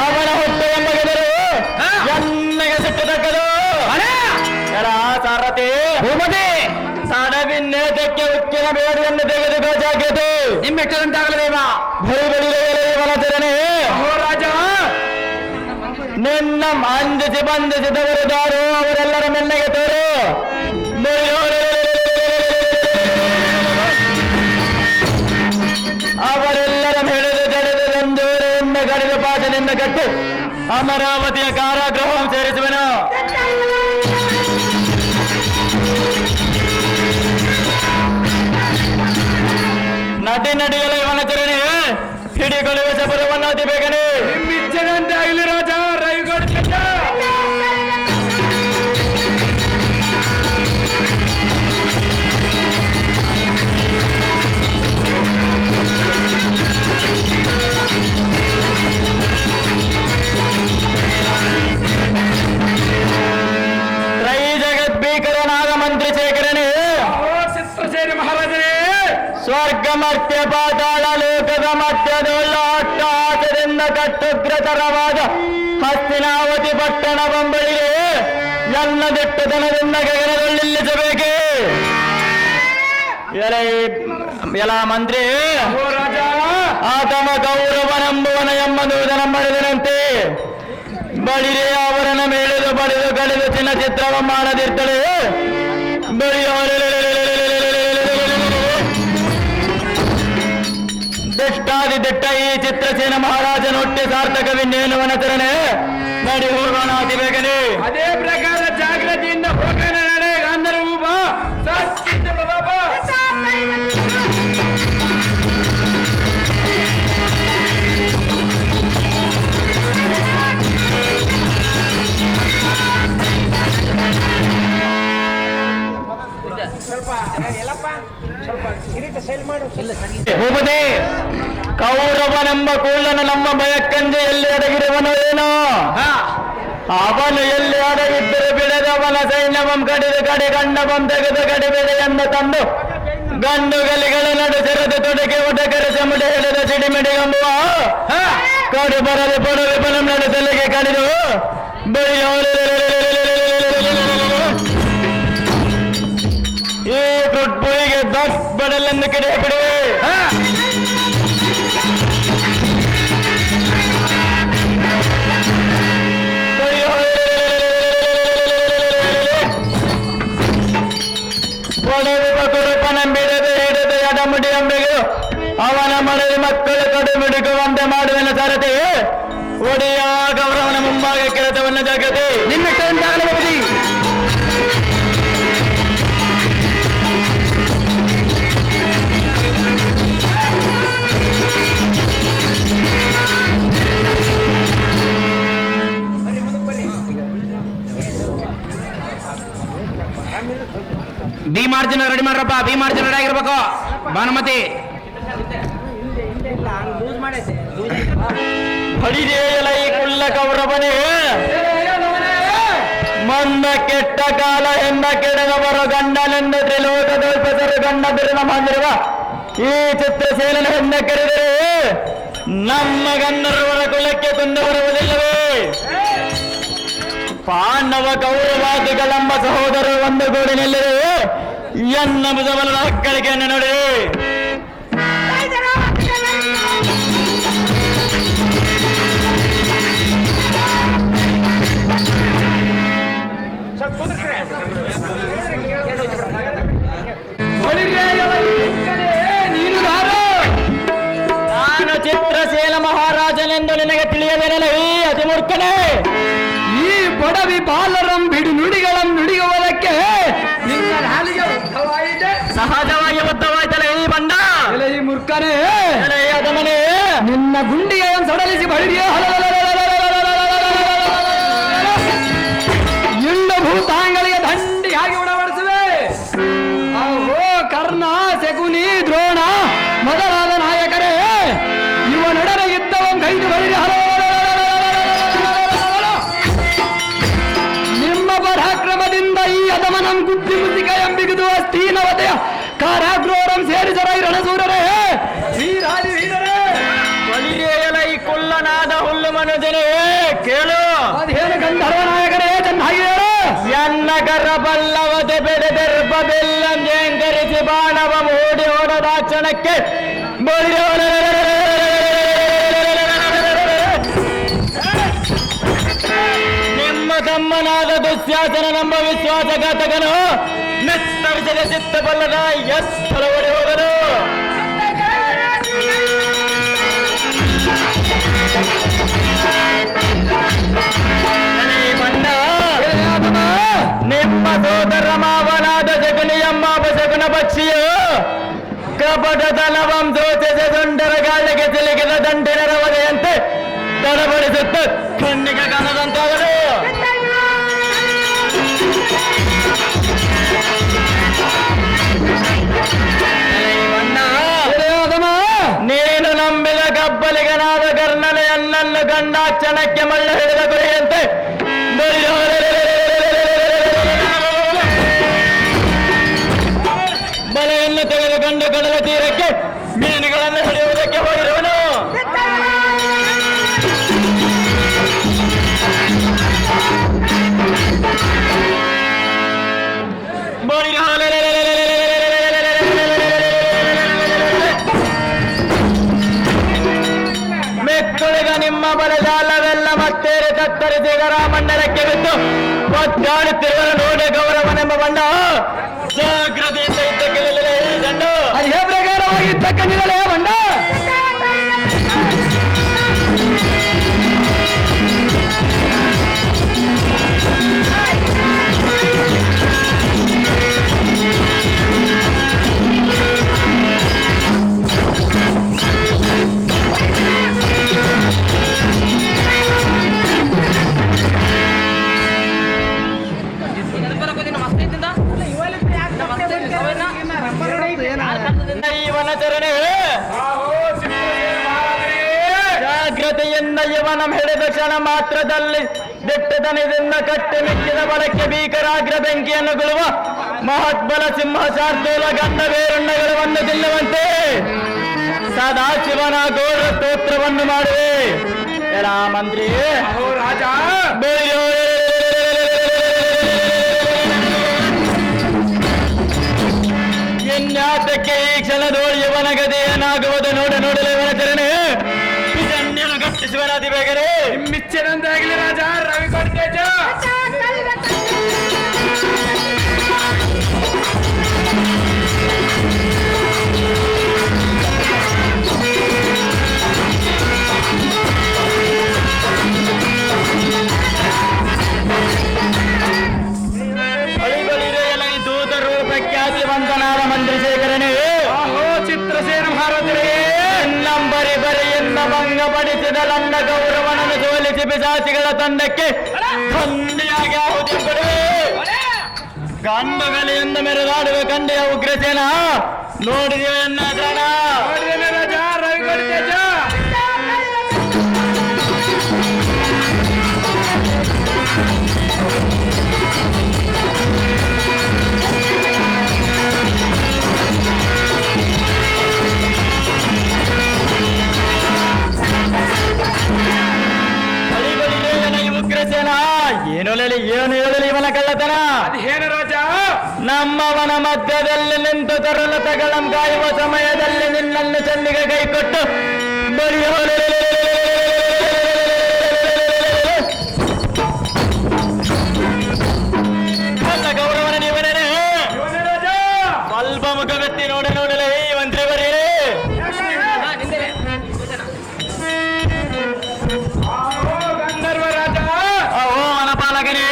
S1: ಅವನ ಹುಟ್ಟೆಯ ಮಗದರು ಎಣ್ಣೆಗೆ ಸಿಟ್ಟತಕ್ಕದು. ಸಾರಥಿ ತಡವಿನ್ನೇತಕ್ಕೆ ಉಕ್ಕಿನ ಬೇಡಿಯನ್ನು ತೆಗೆದು ಬೇಕಾಗಿತ್ತು.
S3: ನಿಮ್ಮೆಟ್ಟದಂತಾಗಲೇವ
S1: ಬಳಿ ಬಳಿರೆ ವನಚರಣೆ.
S3: ಅಹೋ ರಾಜ,
S1: ನಿನ್ನ ಅಂದಿಸಿ ಬಂಧಿಸಿದವರು ದಾರು ಅವರೆಲ್ಲರ ಮೆಲ್ಲಗೆ ತೋರು. ಅವರೆಲ್ಲರ ಹಿಡಿದು ಜಡಿದು ತಂದೂರಿಯಿಂದ ಕಡಿದು ಪಾಠದಿಂದ ಕಟ್ಟಿ ಅಮರಾವತಿಯ ಕಾರಾಗೃಹವನ್ನು ಸೇರಿಸುವೆನು. ನಟಿ ನಡಿಯಲು ವನಚರಣೆ ಹಿಡಿಕೊಳ್ಳುವ ಶಬರವನ್ನು ಅತಿ ಬೇಗನೆ.
S3: ನಿಮ್ಮಿಚ್ಛೆದಂತೆ ಆಗಲಿ ರಾಜ. ರೈಗೌಡ
S1: ತ್ರೈ ಜಗದ್ಭೀಕರನಾದ ಮಂತ್ರಿ ಶೇಖರಣೆ.
S3: ಚಿತ್ರಸೇನ ಮಹಾರಾಜರೇ,
S1: ಸ್ವರ್ಗ ಮರ್ತ್ಯ ಪಾತಾಳ ಲೋಕದ ಮಧ್ಯದೊಳ್ಳ ಅಟ್ಟಹಾಸದಿಂದ ಕಟ್ಟುಗ್ರತರವಾದ ಹಸ್ತಿನಾವತಿ ಪಟ್ಟಣ ಬಂಬಳಿಗೆ ಎಲ್ಲ ದಿಟ್ಟತನದಿಂದ ಗಗನದಲ್ಲಿಲ್ಲಿಸಬೇಕೆ. ಎಲ ಮಂತ್ರಿ,
S3: ಅಹೋ ರಾಜ,
S1: ಆತನ ಕೌರವನೆಂಬುವನ ಎಂಬುದನ್ನು ಮಾಡಿದನಂತೆ ಬಳಿರೆ ಅವರನ್ನು ಮೇಳೆದು ಬಡಿದು ಕಳೆದು ಚಿನ್ನ ಚಿತ್ರವ ಮಾಡದಿರ್ತಳೆ. ದುಷ್ಟಾದ
S3: ದಿಟ್ಟ ಈ ಚಿತ್ರಸೇನ ಮಹಾರಾಜನ ಹೊಟ್ಟೆ ಸಾರ್ಥಕವಿನ್ನೇನುವನತರನೆ ನಡಿ ಹೋಗೋಣ ಅತಿ ಬೇಗನೆ.
S1: ಅದೇ ಪ್ರಕಾರ ಜಾಗೃತಿಯಿಂದ ಹೋಗೋಣ ನಡೆ ಗಂಧರ್ವ ಬಾ. ಸತ್ಯ ಬಾಬಾ.
S3: ಭೂಪತಿ ಕೌರವನೆಂಬ ಕೂಳನ ನಮ್ಮ ಭಯಕ್ಕಂದು ಎಲ್ಲಿ ಅಡಗಿರುವನು ಏನೋ ಅವನು ಎಲ್ಲಿ ಅಡಗಿದ್ದರೆ ಬಿಡದವನ ಸೈನ್ಯವಂ ಕಡಿದು ಕಡೆ ಗಂಡವಂ ತೆಗೆದು ಕಡೆ ಬೆಳೆಯನ್ನು ತಂದು ಗಂಡುಗಲಿಗಳ ನಡು ಸೆರೆದು ತೊಡಗೆ ಒಡಗರ ಚಮಡೆ ಎಳೆದ ಸಿಡಿಮಿಡಿಗಂಬುವ ಕಡು ಬರದೆ ಪಡುವೆ ಬಲಂ ನಡು ತಲೆಗೆ ಕಡಿದು ಈ ಕುಟ್ಬುಯಿಗೆ ದಸ್ ಬಡಲೆಂದು ಕಿಡೆ ಬಿಡುವೆ. ಬಿಡದೆ ಹಿಡದೆ ಎಡಮುಡಿ ಅಂಬೆಗೆ ಅವನ ಮನೆಯ ಮಕ್ಕಳು ಕಡು ಮಿಡುಕುವಂತೆ ಮಾಡುವನ ಸರತೆ ಒಡೆಯ ಗೌರವನ ಮುಂಭಾಗ ಕೆಲಸವನ್ನು ಜಗತಿ ನಿನ್ನ ಕೈಯಿಂದಾಗಲೇ.
S1: ಭೀಮಾರ್ಜುನ ರೆಡಿ ಮಾಡ್ರಪ್ಪ. ಭೀಮಾರ್ಜುನ ರೆಡಿ ಆಗಿರ್ಬೇಕು. ಭಾನುಮತಿ
S3: ಹಡಿದೇಯಲ ಈ ಕುಲ್ಲ ಕೌರವನೇ ಮಂದ ಕೆಟ್ಟ ಕಾಲ ಎಂದ ಕೆಡಗವರ ಗಂಡನೆಂದ ತ್ರಿಲೋಕದಲ್ಪಸರು ಗಂಡ ಬಿರುನ ಮಾಡಿರುವ ಈ ಚಿತ್ರಸೇನನ ಹೆಂದ ಕರೆದರೆ ನಮ್ಮ ಗಂಧರ್ವರ ಕುಲಕ್ಕೆ ಕುಂದು ಬರುವುದಿಲ್ಲವೇ? ಪಾಂಡವ ಕೌರವಾದಿಗಳೆಂಬ ಸಹೋದರರು ಒಂದು ಗೂಡಿನಲ್ಲಿದೆ ಎನ್ನ ಬುಧಬಲದ ಮಕ್ಕಳಿಗೆ ನೋಡಿ. ನಾನು ಚಿತ್ರಸೇನ ಮಹಾರಾಜನೆಂದು ನಿನಗೆ ತಿಳಿಯದೇನಲ್ಲ ಈ ಅತಿಮೂರ್ಖನೇ.
S1: ಈ ಪಡವಿ ಬಾಲರಂ ಬಿಡು ನುಡಿಗಳಂ ನುಡಿಯುವುದಕ್ಕೆ ನಿನ್ನ ನಾಲಿಗೆ ಬದ್ಧವಾಗಿದೆ.
S3: ಸಹಜವಾಗಿ ಬದ್ಧವಾಯ್ತಲ್ಲ ಈ ಬಂಡ
S1: ಈ ಮೂರ್ಖನೇ.
S3: ಅದಮನೆ
S1: ನಿನ್ನ ಗುಂಡಿಗೆ ಸಡಲಿಸಿ ಬಳಿಯ ಇಂಡು ಭೂತಾಂಗಳಿಗೆ ದಂಡಿಯಾಗಿ ಉಡಬಡಿಸುವೆ. ಅಹೋ ಕರ್ಣ, ಶಕುನಿ, ದ್ರೋಣ ಮೊದಲಾದ ನಾಯಕರೇ ಇವನೊಡನೆ ಯುದ್ಧವಂ ಕೈದು ಬಳಿಯ ನಿಮ್ಮ ಪರಾಕ್ರಮದಿಂದ ಈ ಅದಮನಂ ಗುದ್ದಿ ಮುದ್ದಿಕ ಎಂಬಿಗುದು ಅಸ್ಥೀನವತೆಯ ಕಾರಾಗೃಹರಂ ಸೇರಿಸರೈ ರಣಸೂರರೇ ವೀರಾದಿ ವೀರರೇ.
S3: ಬಲಿಗೆಯಲ ಈ ಕುಲ್ಲನಾದ ಹುಲ್ಲು ಮನುಜನೇ ಕೇಳು.
S1: ಅದೇನು ಗಂಧರ್ವ ನಾಯಕರೇ ಚೆನ್ನಾಗಿ ಹೇಳು.
S3: ಎನ್ನ ಕರಬಲ್ಲವತೆ ಬೆಳೆದರ್ಪ ಬೆಲ್ಲಂಜೇಂಕರಿಸಿ ಬಾಣವ ಮೂಡಿ ಹೊಡೆದ ಕ್ಷಣಕ್ಕೆ ನಿಮ್ಮ ತಮ್ಮನಾದ ದುಶ್ಯಾಸನ ನಮ್ಮ ವಿಶ್ವಾಸಘಾತಕನು ನೆತ್ತವಿಸದ ಚಿತ್ತಬಲ್ಲದ ಎತ್ತಲ ಓಡಿ ಹೋಗನು. ನಿಮ್ಮ ಸೋದರ ಮಾವನಾದ ಶಕುನಿ ಎಂಬ ಶಕುನ ಪಕ್ಷಿಯು ಕಪಟತನವಂ ಸೋಚಿಸ ಸುಂದರ ಗಾಳಿಗೆ ಸಿಲುಕಿದ ದಂಡಿನ ರವದೆಯಂತೆ ತಡಬಡಿಸುತ್ತ ಕಣ್ಣಿಗೆ ಕಾಣದಂತಾಗಲು. ನೀನು ನಂಬಿದ ಕಬ್ಬಲಿಗನಾದ ಕರ್ಣನೆಯನ್ನನ್ನು ಕಂಡ ಕ್ಷಣಕ್ಕೆ ಮಳ್ಳ ಹಿಡಿದ ಗುರಿಯಂತೆ ಬಲೆಯನ್ನು ತೆಗೆದುಕೊಂಡು ಕಡಲ ತೀರಕ್ಕೆ ಮೀನುಗಳನ್ನು ಹಿಡಿಯುವುದಕ್ಕೆ ಹೋಗಿರುವನು. ಮೆಕ್ಕುಳಿಗ ನಿಮ್ಮ ಬಲಜಾಲವೆಲ್ಲ ಮತ್ತೇರೆ ಕತ್ತರಿಸಿ ರಾಮಣ್ಣರಕ್ಕೆ ಬಿದ್ದು ಒದ್ದಾಡುತ್ತಿರುವ ನೋಡಿ ಗೌರವನೆಂಬ ಬಣ್ಣ ಜಾಗ್ರತೆಯಿಂದ ಇದ್ದಕ್ಕೆ
S1: ಅದೇ ಪ್ರಕಾರವಾಗಿ ಇದ್ದಕ್ಕೆ ಬಂಡ
S3: ಏಕಾಗ್ರತೆಯಿಂದ ಇವನ ಹಿಡಿದ ಕ್ಷಣ ಮಾತ್ರದಲ್ಲಿ ದಿಟ್ಟತನದಿಂದ ಕಟ್ಟಿ ಮಿಕ್ಕಿದ ಬಳಕೆ ಭೀಕರಾಗ್ರ ಬೆಂಕಿಯನ್ನು ಗುಳುವ ಮಹತ್ಬಲ ಸಿಂಹ ಶಾರ್ದೂಲ ಗಂಡ ಬೇರುಣ್ಣಗಳನ್ನು ತಿನ್ನುವಂತೆ ಸದಾಶಿವನ ಘೋರ ಸ್ತೋತ್ರವನ್ನು ಮಾಡುವೆ. ಎಲ್ಲ ಮಂತ್ರಿ
S1: ರಾಜ
S3: ಎನ್ಯಾತಕ್ಕೆ ಈ ಕ್ಷಣದೋಳು ಇವನ ಗದೆ ಏನಾಗುವುದು ನೋಡಲು ಇವನ ಚರಣೆ ಇದನ್ನೇನು ಗಟ್ಟಿಸುವನಾದಿ ಬೇಗನೆ
S1: ನಿಮ್ಮಿಚ್ಛೆನಂತಾಗಲಿ ರಾಜ ರವಿ ಕೊಡ್ತೇಜ.
S3: ವಂತನಾದ ಮಂತ್ರಿಶೇಖರನೇ
S1: ಚಿತ್ರಸೇನ ಮಹಾರಾಜರೇ
S3: ನಂಬರಿ ಬರಿ ಎನ್ನ ಭಂಗಪಡಿಸಿದ ನನ್ನ ಗೌರವನನ್ನು ಸೋಲಿಸಿ ಪಿಶಾಚಿಗಳ ತಂಡಕ್ಕೆ ಖಂಡಿಯಾಗಿ ಆಹುತಿ ಕೊಡುವೆ. ಗಂಡುಗಲಿಯಿಂದ ಮೆರೆದಾಡುವ ಕಂಡೆಯ ಉಗ್ರಸೇನ ನೋಡಿದೆವು ಎನ್ನ ಜನ
S1: ರಾಜ ರವಿ ಕೊಡ್ತೇಜ.
S3: ಉಗ್ರಸೇನ ಏನು ಹೇಳಲಿ ಇವನ ಕಳ್ಳತನ
S1: ಅದೇನು ರಾಜ?
S3: ನಮ್ಮವನ ಮಧ್ಯದಲ್ಲಿ ನಿಂತು ತರಲು ತಗಳಂ ಕಾಯುವ ಸಮಯದಲ್ಲಿ ನಿನ್ನನ್ನು ಚೆನ್ನಿಗೆ ಕೈ ಕೊಟ್ಟು ನನ್ನ ಗೌರವನ ನೀವನೇ
S1: ರಾಜ
S3: ಸ್ವಲ್ಪ ಮುಖವೆತ್ತಿ ನೋಡಲೇ ಈ ಮಂತ್ರಿ ಬರೀ
S1: ಗಂಧರ್ವ ರಾಜ
S3: ಓ ವನಪಾಲಕನೇ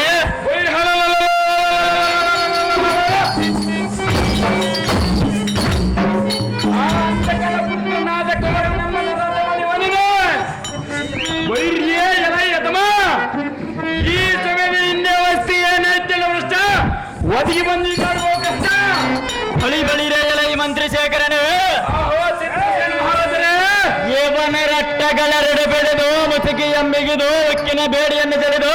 S1: ಈ ಸಮಯದ ಹಿಂದೆ ವಸ್ತಿ ಏನಾಯ್ತಲ್ಲ ವೃಷ್ಟ ಒದಗಿ ಬಂದು ಕಷ್ಟ.
S3: ಬಳಿರೇ ಈ ಮಂತ್ರಿ ಶೇಖರನೇ
S1: ಮಹಾರಾಜರೇ
S3: ಇವನ ರಟ್ಟಗಳೆರಡು ಬೆಳೆದು ಮುಸುಕಿ ಎಂಬಿಗಿದು ಉಕ್ಕಿನ ಬೇಡಿಯನ್ನು ತೆರೆದು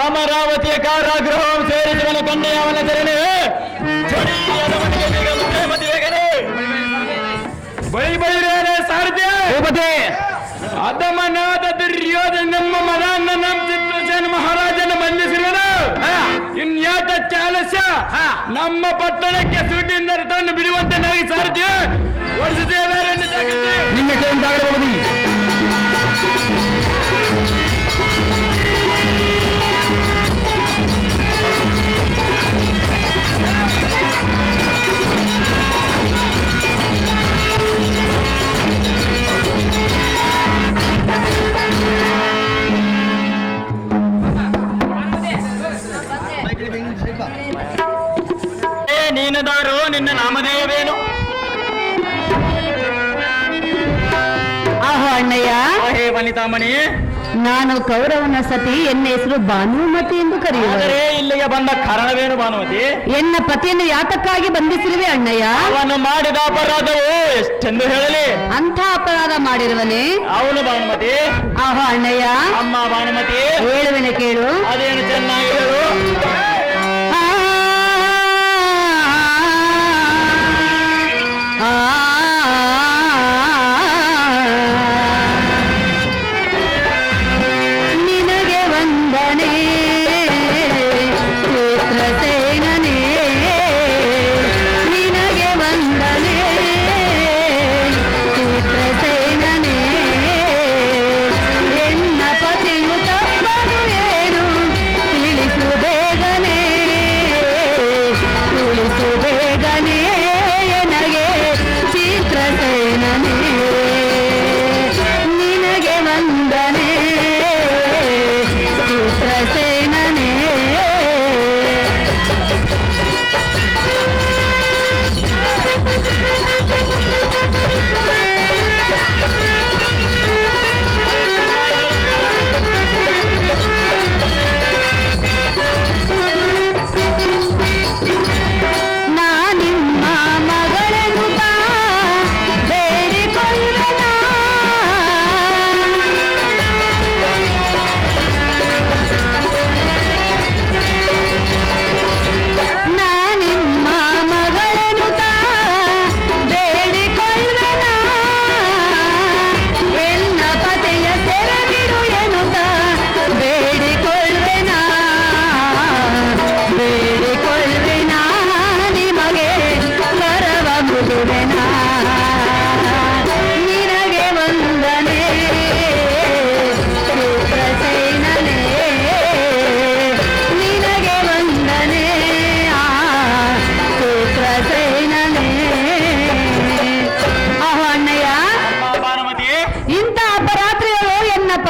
S3: ಅಮರಾವತಿಯ ಕಾರಾಗೃಹವನ್ನು ಸೇರಿಸುವನ ಕಂಡೆ ಅವನ ತೆರನೆ
S1: ಬಳಿರೇನೆ ಸಾರಥ್ಯ ಅದಮನಾದ ದುರ್ಯೋಧನ ನಮ್ಮ ಮದಾನ್ನ ನಮ್ಮ ಚಿತ್ರಸೇನ ಮಹಾರಾಜನ ಬಂಧಿಸಿರುವುದು ಇನ್ಯಾತ ಚಾಲಸ್ಯ ನಮ್ಮ ಪಟ್ಟಣಕ್ಕೆ ಸುಟ್ಟಿಂದ ತಂದು ಬಿಡುವಂತೆ ನಾಗಿ ಸಾರಥ್ಯ ಓಡಿಸುತ್ತೇವೆ.
S3: ನಿಮ್ಮ ಉಂಟಾಗಬಹುದು ನೀನದಾರು ನಿನ್ನ ನಾಮದೇವೇನು?
S2: ಆಹೋ ಅಣ್ಣಯ್ಯ,
S3: ಹೇ ವನಿತಾಮಣಿ,
S2: ನಾನು ಕೌರವನ ಸತಿ ಎನ್ನ ಹೆಸರು ಭಾನುಮತಿ ಎಂದು ಕರೆಯುವರು.
S3: ಆದರೆ ಇಲ್ಲಿಗೆ ಬಂದ ಕಾರಣವೇನು ಭಾನುಮತಿ?
S2: ಎನ್ನ ಪತಿಯನ್ನು ಯಾತಕ್ಕಾಗಿ ಬಂಧಿಸಿರುವೆ ಅಣ್ಣಯ್ಯ?
S3: ಅವನು ಮಾಡಿದ ಅಪರಾಧವು ಎಷ್ಟೆಂದು ಹೇಳಲಿ?
S2: ಅಂಥ ಅಪರಾಧ ಮಾಡಿರುವನೆ
S3: ಅವನು ಭಾನುಮತಿ.
S2: ಆಹೋ ಅಣ್ಣಯ್ಯ,
S3: ಅಮ್ಮ ಭಾನುಮತಿ,
S2: ಹೇಳುವೆನೆ ಕೇಳು.
S3: ಅದೇನು ಚೆನ್ನಾಗಿ ಹೇಳು.
S2: ನಿನಗೆ ವಂದನೆ ಚಿತ್ರಸೇನನೇ, ನಿನಗೆ ವಂದನೆ ಚಿತ್ರಸೇನನೇ. ಎನ್ನ ಪತಿಯು ತಪ್ಪದು ಏನು ತಿಳಿಸು ಬೇಗನೆ, ತಿಳಿಸು ಬೇಗನೆ. ನನಗೆ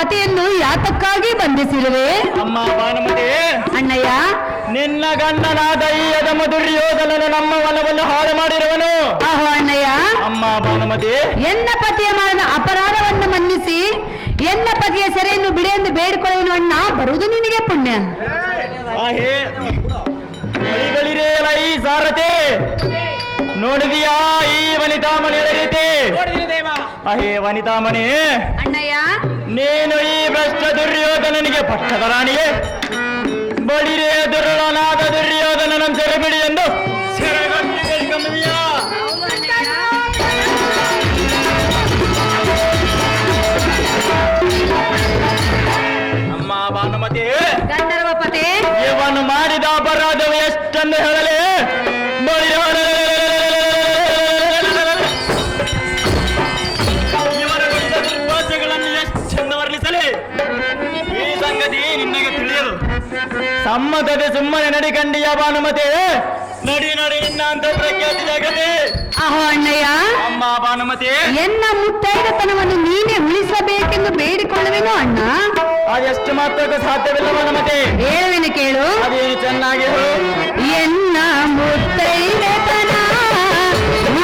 S2: ಪತಿಯನ್ನು ಯಾತಕ್ಕಾಗಿ ಬಂಧಿಸಿರುವೆ?
S3: ಅಮ್ಮ ಭಾನುಮತಿ,
S2: ಅಣ್ಣಯ್ಯ,
S3: ನಿನ್ನ ಗಂಡನಾದ ಈ ಯದಮ ದುರ್ಯೋಧನನು ನಮ್ಮ ವನವನ್ನು ಹಾಳು ಮಾಡಿರುವನು.
S2: ಆಹೋ ಅಣ್ಣಯ್ಯ,
S3: ಅಮ್ಮ ಭಾನುಮತಿ,
S2: ಎನ್ನ ಪತಿಯ ಮಾಡಿದ ಅಪರಾಧವನ್ನು ಮನ್ನಿಸಿ ಎನ್ನ ಪತಿಯ ಸೆರೆಯನ್ನು ಬಿಡಿ ಎಂದು ಬೇಡಿಕೊಳ್ಳುವನು ಅಣ್ಣ. ಬರುವುದು ನಿನಗೆ ಪುಣ್ಯ.
S3: ಆಹೇ ಬಳಿಗಳಿರೇ ಈ ಸಾರಥಿ, ನೋಡಿದೀಯಾ ಈ ವನಿತಾಮಣಿಯ ರೀತಿ? ಅಹೇ ವನಿತಾಮಣಿ,
S2: ಅಣ್ಣಯ್ಯ,
S3: ನೀನು ಈ ಭ್ರಷ್ಟ ದುರ್ಯೋಧನನಿಗೆ ಪಟ್ಟದ ರಾಣಿಯೇ? ಬಳಿರೇ ದುರ್ಬಲನಾದ ದುರ್ಯೋಧನನ ಸೆರೆಬಿಡಿ ಎಂದು ಸೆರೆಗಟ್ಟಿದೆಯಾ? ಅಮ್ಮ ಭಾನುಮತಿ,
S2: ಗಂಧರ್ವ ಪತಿ,
S3: ಇವನು ಮಾಡಿದ ಅಪರಾಧವು ಎಷ್ಟೆಂದು ಹೇಳಲಿ? ಇವರ ಮಾಡಿದ ದುರ್ಭಾಷೆಗಳನ್ನು ಎಷ್ಟೆಂದು ವರ್ಣಿಸಲಿ? ಈ ಸಂಗತಿ ನಿನಗೆ ತಿಳಿಯದು. ಸಮ್ಮತದೆ ಸುಮ್ಮನೆ ನಡಿಕಂಡಿಯ ಭಾನುಮತಿ, ನಡಿ ನಡಿ ನಿನ್ನ ಅಂತರ್ಖ್ಯಾತಿ ಜಗತಿ.
S2: ಆಹೋ ಅಣ್ಣಯ್ಯ,
S3: ಅಮ್ಮ ಭಾನುಮತಿ,
S2: ಎನ್ನ ಮುತ್ತೈದತನವನ್ನು ನೀನೇ ಉಳಿಸಬೇಕೆಂದು ಬೇಡಿಕೊಳ್ಳುವೆನು ಅಣ್ಣ.
S3: ಅದೆಷ್ಟು ಮಾತ್ರಕ್ಕೂ ಸಾಧ್ಯವಿಲ್ಲ ಭಾನುಮತಿ.
S2: ಹೇಳುವೆನು ಕೇಳು.
S3: ಅದೇನು ಚೆನ್ನಾಗಿ ಹೇಳು.
S2: ಎನ್ನ ಮುತ್ತೈದತನ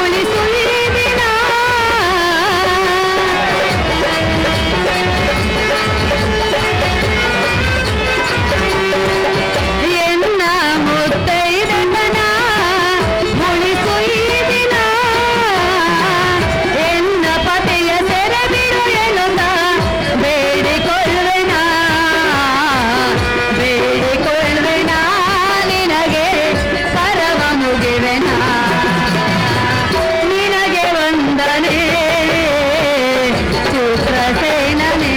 S2: ಉಳಿಸುವಿದಿನ, ಎನ್ನ ಮುತ್ತೈದತನ ಉಳಿಸುವಿದಿನ, ಎನ್ನ ಪತಿಯ ಸೆರೆ ಬಿಡು ಎನ್ನುತ್ತ ಬೇಡಿಕೊಳ್ಳುವೆನ, ಬೇಡಿಕೊಳ್ಳುವೆನ, ನಿನಗೆ ಪರಮ ಮುಗಿವೆನ, ನಿನಗೆ ವಂದನೆ ಚಿತ್ರಸೇನನೇ,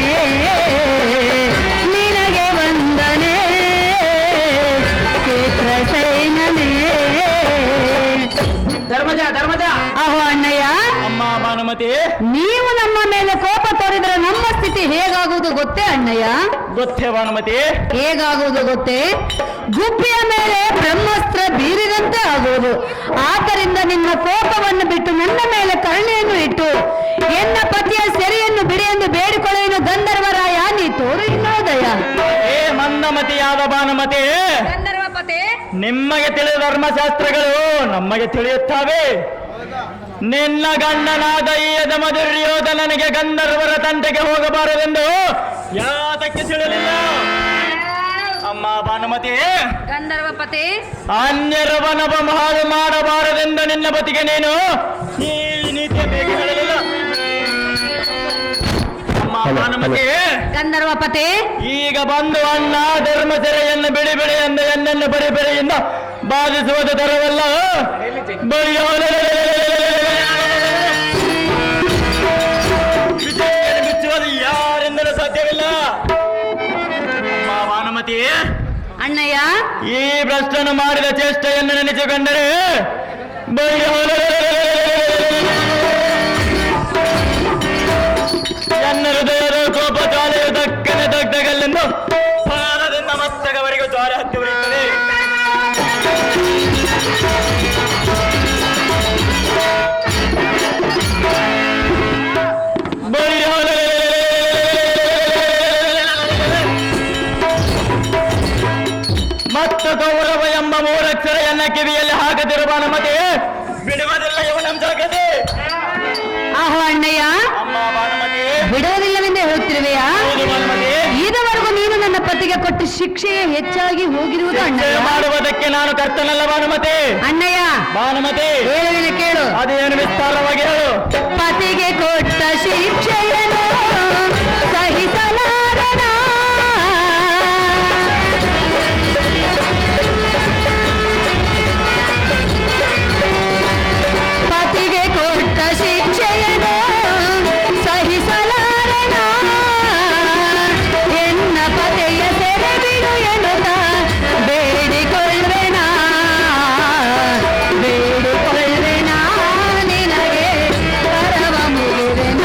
S2: ನಿನಗೆ ವಂದನೆ ಚಿತ್ರಸೇನನೇ.
S3: ಧರ್ಮಜ ಧರ್ಮಜ.
S2: ಆಹೋ ಅಣ್ಣಯ್ಯ,
S3: ಅಮ್ಮ ಭಾನುಮತಿ,
S2: ನೀವು ನಮ್ಮ ಮೇಲೆ ಕೋಪ ತೋರಿದರೆ ನಮ್ಮ ಸ್ಥಿತಿ ಹೇಗಾಗುವುದು ಗೊತ್ತೇ ಅಣ್ಣಯ್ಯ?
S3: ಗೊತ್ತೇ ಭಾನುಮತಿ?
S2: ಹೇಗಾಗುವುದು ಗೊತ್ತೇ? ಗುಬ್ಬಿಯ ಮೇಲೆ ಬ್ರಹ್ಮಾಸ್ತ್ರ ಬೀರಿದಂತೆ ಆಗುವುದು. ಆದ್ದರಿಂದ ನಿನ್ನ ಕೋಪವನ್ನು ಬಿಟ್ಟು ನನ್ನ ಮೇಲೆ ಕರುಣೆಯನ್ನು ಇಟ್ಟು ಎನ್ನ ಪತಿಯ ಸೆರೆಯನ್ನು ಬಿಡಿ ಎಂದು ಬೇಡಿಕೊಳ್ಳುವೆನು ಗಂಧರ್ವರಾಯ, ನೀ ತೋರು ಇನ್ನೋದಯ.
S3: ಏ ಮಂದಮತಿಯಾದ ಭಾನುಮತಿ,
S2: ಗಂಧರ್ವಪತಿ,
S3: ನಿಮಗೆ ತಿಳಿದ ಧರ್ಮಶಾಸ್ತ್ರಗಳು ನಮಗೆ ತಿಳಿಯುತ್ತವೆ. ನಿನ್ನ ಗಂಡನಾದ ಈ ಯದಮ ದುರ್ಯೋಧನನಿಗೆ ಗಂಧರ್ವರ ತಂಟೆಗೆ ಹೋಗಬಾರದೆಂದು ಯಾತಕ್ಕೆ ತಿಳಿಯಲಿಲ್ಲ? ಅಮ್ಮ ಭಾನುಮತಿ,
S2: ಗಂಧರ್ವಪತಿ,
S3: ಅನ್ಯರ ವನವ ಹಾಳು ಮಾಡಬಾರದೆಂದು ನಿನ್ನ ಪತಿಗೆ ನೀನು ಈ ನೀತಿಯ ಬೇಗ ಹೇಳಲಿಲ್ಲ. ಅಮ್ಮ ಭಾನುಮತಿ,
S2: ಗಂಧರ್ವಪತಿ,
S3: ಈಗ ಬಂದು ಅಣ್ಣ ಧರ್ಮ ಸೆರೆಯನ್ನು ಬಿಡಿ ಬಿಡಿ ಎಂದು ಎನ್ನನ್ನು ಬರಿ ಬೆರೆಯಿಂದ ಬಾಧಿಸುವುದು ತರವಲ್ಲ. ಬಿಚ್ಚುವುದು ಯಾರಿಂದಲೂ ಸಾಧ್ಯವಿಲ್ಲ. ಅಮ್ಮ ಭಾನುಮತಿ,
S2: ಅಣ್ಣಯ್ಯ,
S3: ಈ ಭ್ರಷ್ಟನು ಮಾಡಿದ ಚೇಷ್ಟೆಯನ್ನು ನೆನೆಸಿಕೊಂಡರೆ ಎನ್ನ ಹೃದಯದ ಕೋಪ ಜ್ವಾಲೆಯು ದಕ್ಕನೆ ದಗ್ಧಗಲ್ಲೆಂದು ಪಾದದಿಂದ ಮಸ್ತಕವರೆಗೂ ಜ್ವಾಲೆ ಹತ್ತಿ ಉರಿಯುತ್ತದೆ. ಮತ್ತು ಗೌರವ ಎಂಬ ಮೂರಕ್ಷರ ಎನ್ನ ಕಿವಿಯಲ್ಲಿ ಹಾಕದಿರುವ ಭಾನುಮತಿ, ಬಿಡುವುದಿಲ್ಲ ಇವನ ಜಾಗದೆ.
S2: ಆಹೋ ಅಣ್ಣಯ್ಯ,
S3: ಅಮ್ಮ ಭಾನುಮತಿ,
S2: ಬಿಡುವುದಿಲ್ಲವೆಂದೇ ಹೇಳುತ್ತಿರುವೆಯಾ?
S3: ಹೌದು ಭಾನುಮತಿ.
S2: ಇದುವರೆಗೂ ನೀನು ನನ್ನ ಪತಿಗೆ ಕೊಟ್ಟ ಶಿಕ್ಷೆಯೇ ಹೆಚ್ಚಾಗಿ ಹೋಗಿರುವುದು
S3: ಶಿಕ್ಷೆ
S2: ಅಣ್ಣಯ್ಯ.
S3: ಮಾಡುವುದಕ್ಕೆ ನಾನು ಕರ್ತನಲ್ಲ ಭಾನುಮತಿ.
S2: ಅಣ್ಣಯ್ಯ,
S3: ಭಾನುಮತಿ,
S2: ಹೇಳುವಿನ ಕೇಳು.
S3: ಅದೇನು ವಿಸ್ತಾರವಾಗಿ ಹೇಳು.
S2: ಪತಿಗೆ ಕೊಟ್ಟ ಶಿಕ್ಷೆಯನ್ನು ಸಹಿಸಲಾರನ, ಪತಿಗೆ ಕೊಟ್ಟ ಶಿಕ್ಷೆಯನ್ನು ಸಹಿಸಲಾರನ, ಎನ್ನ ಪತಿಯ ಸೆರೆ ಬಿಡು ಎನ್ನುತ್ತ ಬೇಡಿಕೊಳ್ಳುವೆನ, ಬೇಡಿಕೊಳ್ಳುವೆನ, ನಿನಗೆ ಪರಮ ಮುಗಿವೆನ.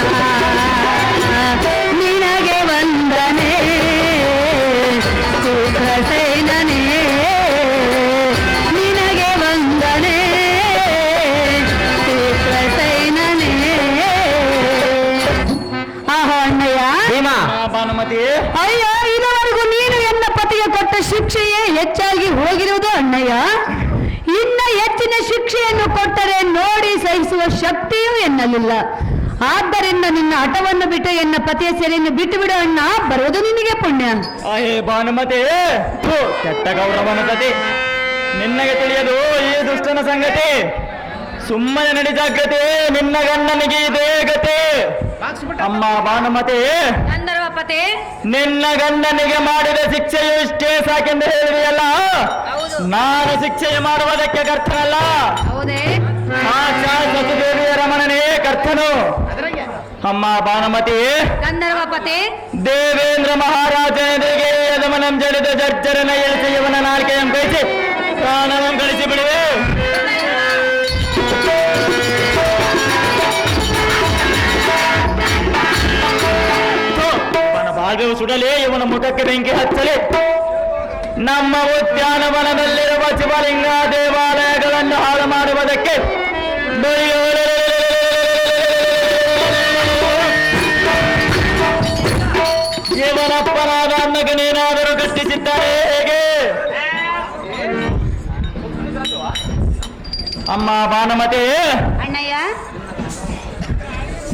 S3: ಭಾನುಮತಿ.
S2: ಅಯ್ಯ, ಇದುವರೆಗೂ ನೀನು ಎನ್ನ ಪತಿಗೆ ಕೊಟ್ಟ ಶಿಕ್ಷೆಯೇ ಹೆಚ್ಚಾಗಿ ಹೋಗಿರುವುದು ಅಣ್ಣಯ್ಯ. ಇನ್ನ ಹೆಚ್ಚಿನ ಶಿಕ್ಷೆಯನ್ನು ಕೊಟ್ಟರೆ ನೋಡಿ ಸಹಿಸುವ ಶಕ್ತಿಯೂ ಎನ್ನಲಿಲ್ಲ. ಆದ್ದರಿಂದ ನಿನ್ನ ಹಠವನ್ನು ಬಿಟ್ಟು ಎನ್ನ ಪತಿಯ ಸೆರೆಯನ್ನು ಬಿಟ್ಟು ಬಿಡು ಅಣ್ಣ, ಬರುವುದು ನಿನಗೆ ಪುಣ್ಯ.
S3: ಅಹೇ ಭಾನುಮತಿ, ಥು, ಕೆಟ್ಟ ಗೌರವನ ಸತಿ. ನಿನ್ನಗೆ ತಿಳಿಯದು ಈ ದುಷ್ಟನ ಸಂಗತಿ. ಸುಮ್ಮನೆ ನಡಿ ಜಾಗ್ರತೆ, ನಿನ್ನ ಗಂಡನಿಗೆ ಇದೇ ಗತಿ. ಅಮ್ಮ ಭಾನುಮತಿ,
S2: ಗಂಧರ್ವಪತಿ,
S3: ನಿನ್ನ ಗಂಡನಿಗೆ ಮಾಡಿದ ಶಿಕ್ಷೆಯು ಇಷ್ಟೇ ಸಾಕೆಂದು ಹೇಳಿದೆಯಲ್ಲ. ನಾನು ಶಿಕ್ಷೆ ಮಾಡುವುದಕ್ಕೆ ಕರ್ತನಲ್ಲ,
S2: ಹೌದೇ?
S3: ಸಾಕ್ಷಾತ್ ಸತಿದೇವಿಯ ರಮಣನೇ ಕರ್ತನು. ಅಮ್ಮ ಭಾನುಮತಿ,
S2: ಗಂಧರ್ವಪತಿ,
S3: ದೇವೇಂದ್ರ ಮಹಾರಾಜನಿಗೆ ಯಜಮನಂ ಜಡಿದ ಜರ್ಜರನ ಎಳಿಸಿ ಇವನ ನಾಲ್ಕೆಯಂ ಕೈಸಿ ಪ್ರಾಣವಂ ಕಳಿಸಿ ಬಿಡುವೆ. ಇವನ ಭಾಗವು ಸುಡಲಿ, ಇವನ ಮುಖಕ್ಕೆ ಬೆಂಕಿ ಹಚ್ಚಲಿ. ನಮ್ಮ ಉದ್ಯಾನವನದಲ್ಲಿರುವ ಶಿವಲಿಂಗ ದೇವಾಲಯಗಳನ್ನು ಹಾಳು ಮಾಡುವುದಕ್ಕೆ ಇವನಪ್ಪನಾದ ಅನ್ನಕ್ಕೆ ನೀನಾದರೂ ಕಟ್ಟಿಸಿದ್ದಾರೆ ಹೇಗೆ? ಅಮ್ಮ ಭಾನುಮತಿ,
S2: ಅಣ್ಣಯ್ಯ,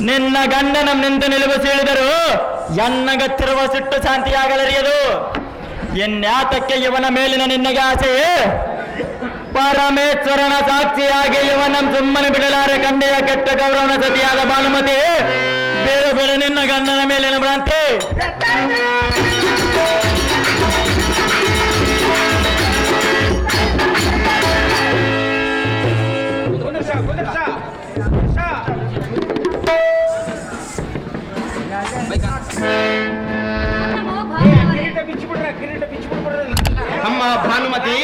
S3: ನಿನ್ನ ಗಂಡನ ನಿಂತು ನಿಲುವು ಸೀಳಿದರು ಎನ್ನಗತ್ತಿರುವ ಸಿಟ್ಟು ಶಾಂತಿಯಾಗಲರಿಯದು. ಎನ್ಯಾತಕ್ಕೆ ಇವನ ಮೇಲಿನ ನಿನ್ನಗೆ ಆಸೆ? ಪರಮೇಶ್ವರನ ಸಾಕ್ಷಿಯಾಗಿ ಇವನ ಸುಮ್ಮನೆ ಬಿಡಲಾರೆ ಕಂಡೆಯ ಕೆಟ್ಟ ಗೌರವನ ಸತಿಯಾದ ಭಾನುಮತಿ, ಬೇರೆ ಬೇರೆ ನಿನ್ನ ಗಂಡನ ಮೇಲಿನ ಭ್ರಾಂತಿ.
S1: ಅಮ್ಮ ಭಾನುಮತಿ,